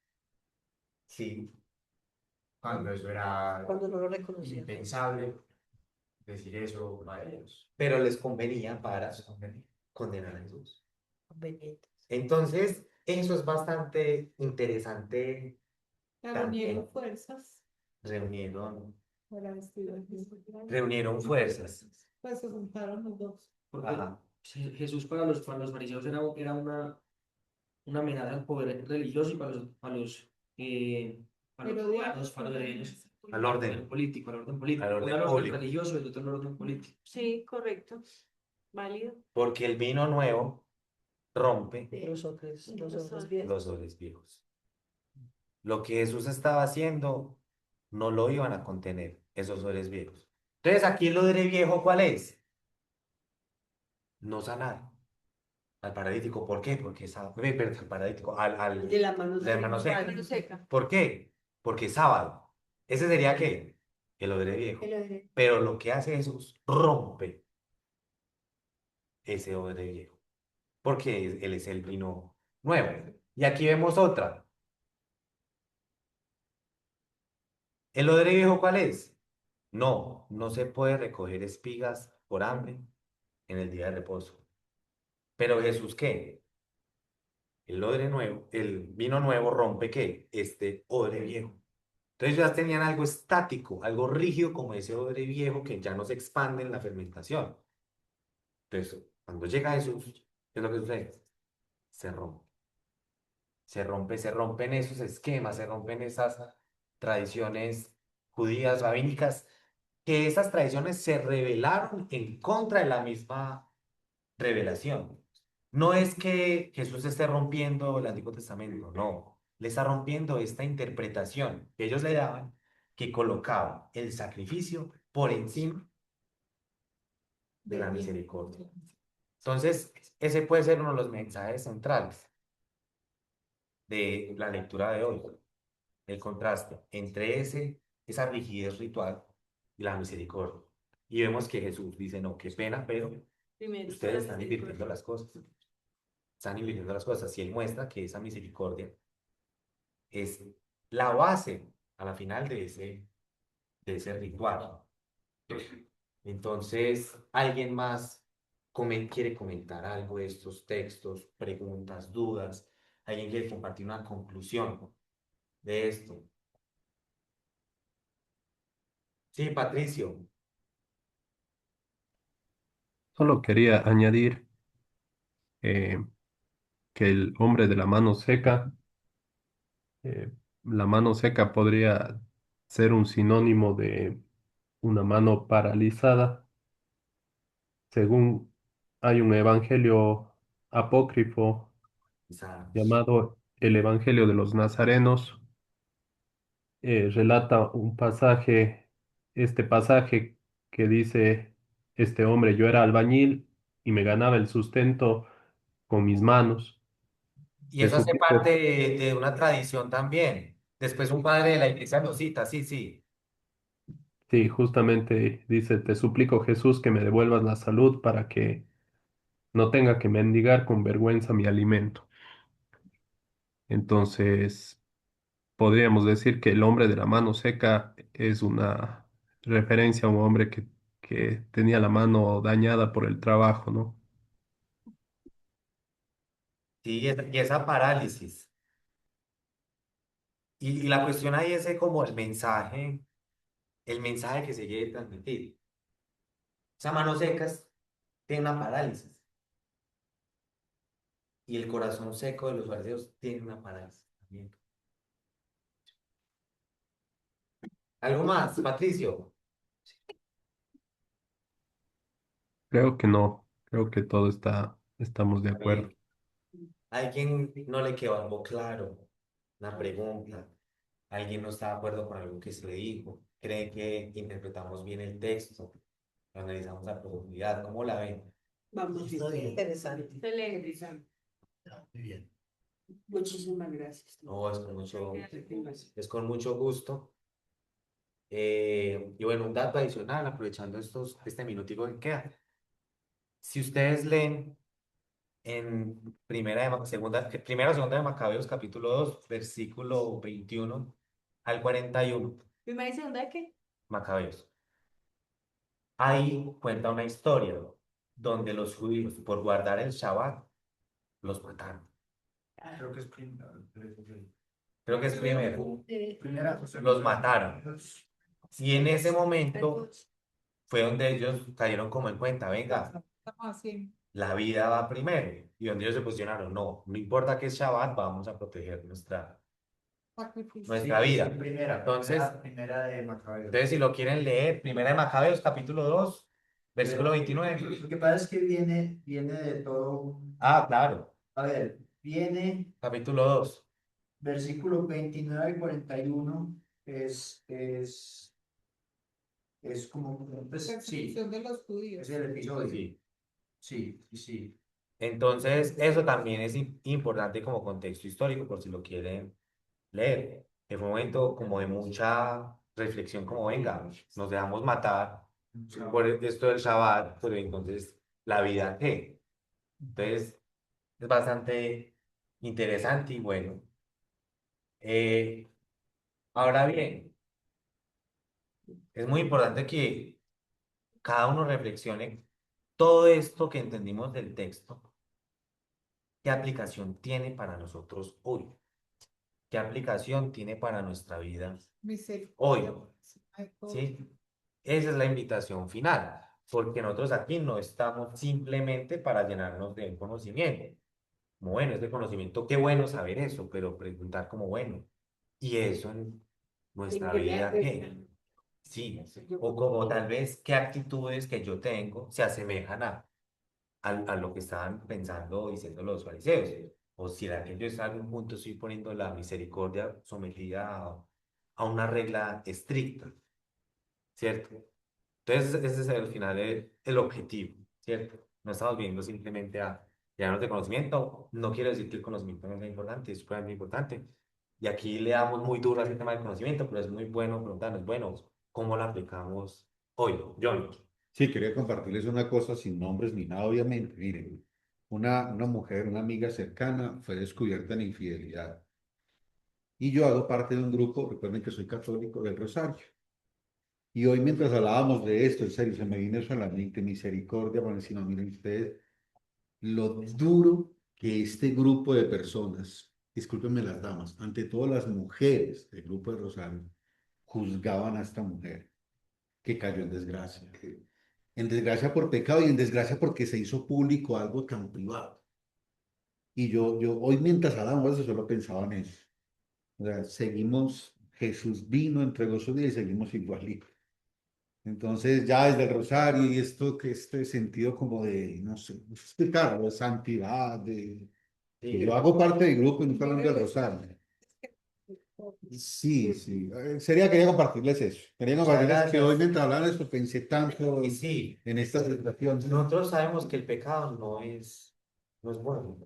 Sí, cuando eso era Cuando no lo reconocían. impensable decir eso a ellos. pero les convenía para Eso convenía. condenar a Jesús. Convenientes. Entonces, eso es bastante interesante. Reunieron fuerzas Reunieron, para vestir a Jesús. reunieron fuerzas. Pues se juntaron los dos. Porque Ajá. Jesús para los fariseos era una amenaza al poder religioso y para los romanos, para ellos, Al orden. político, al orden político. Al orden Uno al orden público. religioso y el otro al orden político. Sí, correcto. Válido. Porque el vino nuevo rompe Los otros viejos. los odres viejos. Lo que Jesús estaba haciendo no lo iban a contener, esos odres viejos. Entonces, aquí el odre viejo, ¿cuál es? No sanar al paralítico. ¿Por qué? Porque es perdón, al paralítico, De la mano de la mano seca. Mano seca. ¿Por qué? Porque es sábado. ¿Ese sería qué? El odre viejo. Pero lo que hace Jesús rompe ese odre viejo. Porque él es el vino nuevo. Y aquí vemos otra. ¿El odre viejo cuál es? No, no se puede recoger espigas por hambre en el día de reposo. Pero Jesús, ¿qué? El odre nuevo, el vino nuevo rompe ¿qué? Este odre viejo. Entonces ya tenían algo estático, algo rígido como ese odre viejo que ya no se expande en la fermentación. Entonces, cuando llega Jesús, ¿qué es lo que sucede? Se rompe. Se rompen esos esquemas, se rompen esas tradiciones judías, rabínicas, que esas tradiciones se rebelaron en contra de la misma revelación. No es que Jesús esté rompiendo el Antiguo Testamento, no. Le está rompiendo esta interpretación que ellos le daban, que colocaba el sacrificio por encima de la misericordia. Entonces, ese puede ser uno de los mensajes centrales de la lectura de hoy. El contraste entre esa rigidez ritual y la misericordia. Y vemos que Jesús dice, no, qué pena, pero Primero está ustedes la están invirtiendo las cosas. Están invirtiendo las cosas. Y él muestra que esa misericordia es la base a la final de ese ritual. Entonces, alguien más quiere comentar algo de estos textos, preguntas, dudas. ¿Alguien quiere compartir una conclusión de esto? Sí, Patricio. Solo quería añadir eh, que el hombre de eh, la mano seca podría ser un sinónimo de una mano paralizada, según hay un evangelio apócrifo Quizás. llamado el Evangelio de los Nazarenos. Relata un pasaje, este pasaje que dice, este hombre, yo era albañil y me ganaba el sustento con mis manos. Y Te eso hace parte suplico, de una tradición también. Después un padre de la iglesia lo cita, sí, sí. sí, justamente dice, te suplico Jesús que me devuelvas la salud para que no tenga que mendigar con vergüenza mi alimento. Entonces, podríamos decir que el hombre de la mano seca es una referencia a un hombre que tenía la mano dañada por el trabajo, ¿no? Sí, y esa parálisis. Y la cuestión ahí es como el mensaje que se quiere transmitir. Esa mano secas tiene una parálisis y el corazón seco de los fariseos tiene una parálisis también. ¿Algo más, Patricio? Creo que no, creo que todo estamos de A acuerdo. ver, ¿a alguien no le quedó algo claro? Una pregunta. ¿Alguien no está de acuerdo con algo que se le dijo? ¿Cree que interpretamos bien el texto? Lo analizamos a profundidad. ¿Cómo la ven? Vamos, Está bien. interesante. Excelente. Muy bien. Muchísimas gracias. No, es con mucho gusto. Y bueno, un dato adicional, aprovechando este minutico que queda. Si ustedes leen en primera o segunda de Macabeos, capítulo 2 versículo 21 al 41, ¿Primera y segunda de qué? Macabeos. Ahí cuenta una historia donde los judíos, por guardar el Shabbat, los mataron. Creo que es primero. Creo que es primero. Primera, Los mataron. Y en ese momento fue donde ellos cayeron como en cuenta, venga, Así, la vida va primero. Y donde ellos se posicionaron, no, no importa que es Shabbat, vamos a proteger sacrificio. nuestra vida. Entonces, primera de Macabeos. si lo quieren leer, primera de Macabeos, capítulo 2 versículo 29. Lo que pasa es que viene de todo. Ah, claro, A ver, viene capítulo 2. versículo 29 al 41, es como, pues, sí, Persecución de los judíos. es el episodio. Sí. Sí, sí, sí. Entonces, eso también es importante como contexto histórico, por si lo quieren leer. Que fue un momento como de mucha reflexión, como venga, nos dejamos matar por esto del Shabbat, pero entonces, ¿la vida qué? Entonces, es bastante interesante y bueno. Eh, ahora bien, es muy importante que cada uno reflexione todo esto que entendimos del texto, ¿qué aplicación tiene para nosotros hoy? ¿Qué aplicación tiene para nuestra vida hoy? Misericordia. ¿Sí? Esa es la invitación final, porque nosotros aquí no estamos simplemente para llenarnos de conocimiento. Como bueno, este conocimiento, qué bueno saber eso, pero preguntar como bueno, ¿y eso en nuestra vida qué? Sí, o como tal vez qué actitudes que yo tengo se asemejan a lo que estaban pensando diciendo los fariseos. O si era que yo en algún punto estoy poniendo la misericordia sometida a una regla estricta, ¿cierto? Entonces, ese es al final el objetivo, ¿cierto? No estamos viendo simplemente a llenarnos de conocimiento. No quiero decir que el conocimiento no sea importante, es súper importante. Y aquí le damos muy duro a ese tema del conocimiento, pero es muy bueno preguntarnos, bueno, ¿cómo lo aplicamos hoy? John. Sí, quería compartirles una cosa sin nombres ni nada, obviamente. Miren, una mujer, una amiga cercana fue descubierta en infidelidad. Y yo hago parte de un grupo, recuerden que soy católico, del Rosario. Y hoy mientras hablábamos de esto, en serio, se me vino eso a la mente, misericordia por encima, miren ustedes, lo duro que este grupo de personas, discúlpenme las damas, ante todo las mujeres del grupo de Rosario, juzgaban a esta mujer que cayó en desgracia. En desgracia por pecado y en desgracia porque se hizo público algo tan privado. Y yo hoy mientras hablábamos de eso, solo pensaba en eso. O sea, seguimos, Jesús vino, entregó su vida y seguimos igualitos. Entonces, ya desde el rosario y esto, que este sentido como de, no sé, no sé explicarlo, de santidad, que yo hago parte del grupo y nunca hablando del rosario. Sí, sí. Quería compartirles eso. Quería Muchas compartirles que hoy gracias. mientras hablaba de esto pensé tanto Y sí, en esta situación. nosotros sabemos que el pecado no es bueno,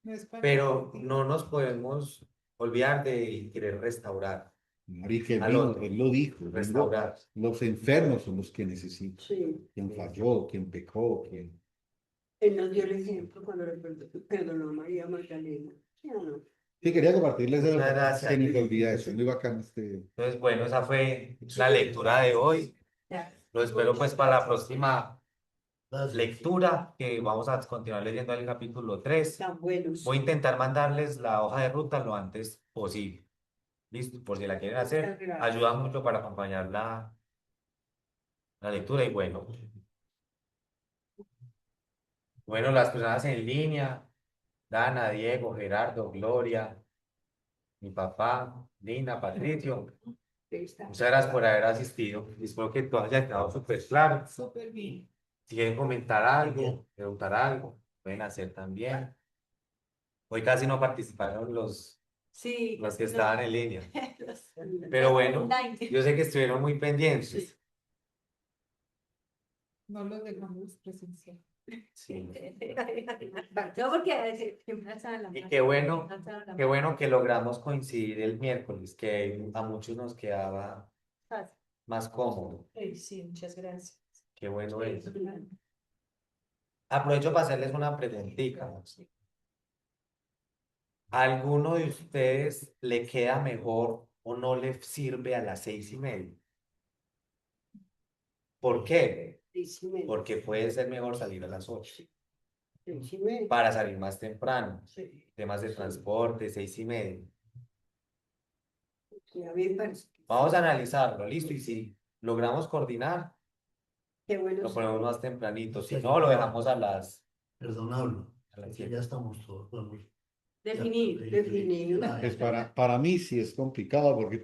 No es para pero no nos podemos olvidar de querer restaurar Y que al vino, otro, él lo dijo, restaurar. los enfermos son los que necesitan. Sí, Quien falló, quien pecó, quien... él nos dio el ejemplo cuando le perdonó a María Magdalena. ¿Sí o no? Sí, quería compartirles eso, Muchas gracias. se me olvida eso, muy bacán este... Entonces, bueno, esa fue la lectura de hoy. Lo espero pues para la próxima lectura, que vamos a continuar leyendo el capítulo 3. Tan buenos. Voy a intentar mandarles la hoja de ruta lo antes posible. Listo, por si la quieren hacer, ayuda mucho para acompañar la lectura. Y bueno, las personas en línea, Dana, Diego, Gerardo, Gloria, mi papá, Lina, Patricio, muchas gracias por haber asistido. Espero que todo haya quedado súper claro. súper bien. Si quieren comentar algo, preguntar algo, pueden hacer también. Hoy casi no participaron Sí, los que no. estaban en línea. Los- Pero bueno, online. yo sé que estuvieron muy pendientes. No lo dejamos presencial. Sí. No, porque siempre alzaban la Y mano. qué bueno, Alzaban la qué mano. bueno que logramos coincidir el miércoles, que a muchos nos quedaba más cómodo. Sí, muchas gracias. Qué bueno es. Aprovecho para hacerles una preguntita. ¿A alguno de ustedes le queda mejor o no le sirve a las 6:30? ¿Por qué? Porque puede ser mejor salir a las 8 para salir más temprano. Temas de transporte, 6:30. Vamos a analizarlo, listo. Y si logramos coordinar, lo ponemos más tempranito. Si no, lo dejamos a las Perdonable. a las Que 7. ya estamos todos. Vamos. Definir. Pues para mí sí es complicado porque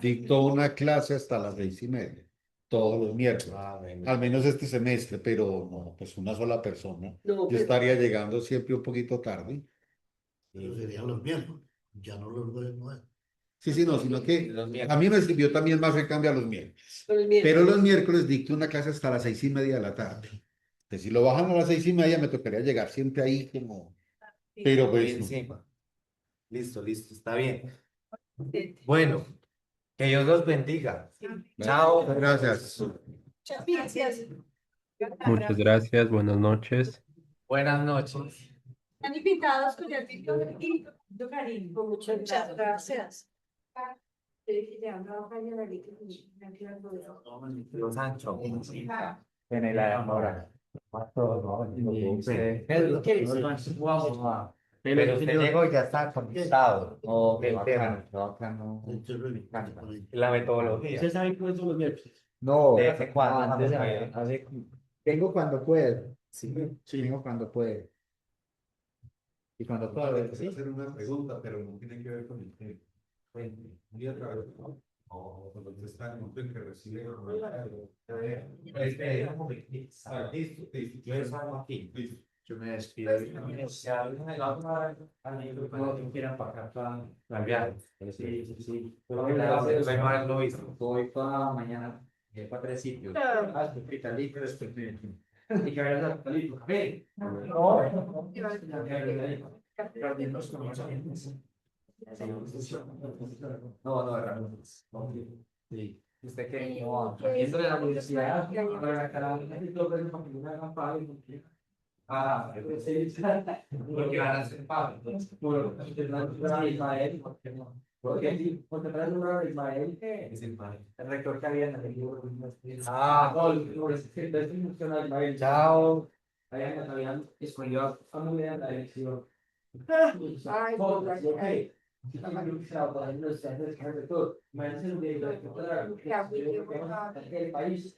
dicto una clase hasta las 6:30, todos los miércoles, Ah, bueno. al menos este semestre, pero no, pues una sola persona. No, Yo pero- estaría llegando siempre un poquito tarde. Pero serían los miércoles, ya no los jueves, no es. Sí, no, sino que Los a miércoles. mí me sirvió también más en cambio a los miércoles. Pero los miércoles dicto una clase hasta las 6:30 de la tarde. Entonces, si lo bajan a las 6:30, me tocaría llegar siempre ahí como... Pero Muy pues... encima. Listo, está bien. Bueno, que Dios los bendiga. Chao. Gracias. Muchas gracias. Muchas gracias, buenas noches. Buenas noches. Están invitados con el título y cariño. Muchas gracias. Los Sancho. En el ahora. Pero usted llegó y ya está conectado. La metodología. ¿Usted sabe cuáles son los miércoles? No, ¿De hace cuándo? antes, vengo cuando puedo. Sí. Vengo cuando puedo. Y cuando puedo, sí. hacer una pregunta, pero no tiene que ver con el tema. Muy a través, ¿no? O cuando usted está en el momento en que recibe listo. Yo salgo aquí. Listo. Yo me despido. Cuando quieran para acá, Cambiar. sí. Voy para mañana, para 3 sitios. Hospitalito, después me... Y que vayas al Hospitalito. Café. No, Ramírez. Sí. ¿Usted qué? No, Saliendo de la universidad, para acá, Ah, sí, porque van a ser pagos. Porque sí, porque para el número de Ismael, Es el padre. el rector que había elegido. Ah, No, no, es que entonces funciona Ismael. chao. Habían escogido a Mulea la elección. Ay, por la Ok. Imagínense lo que el país,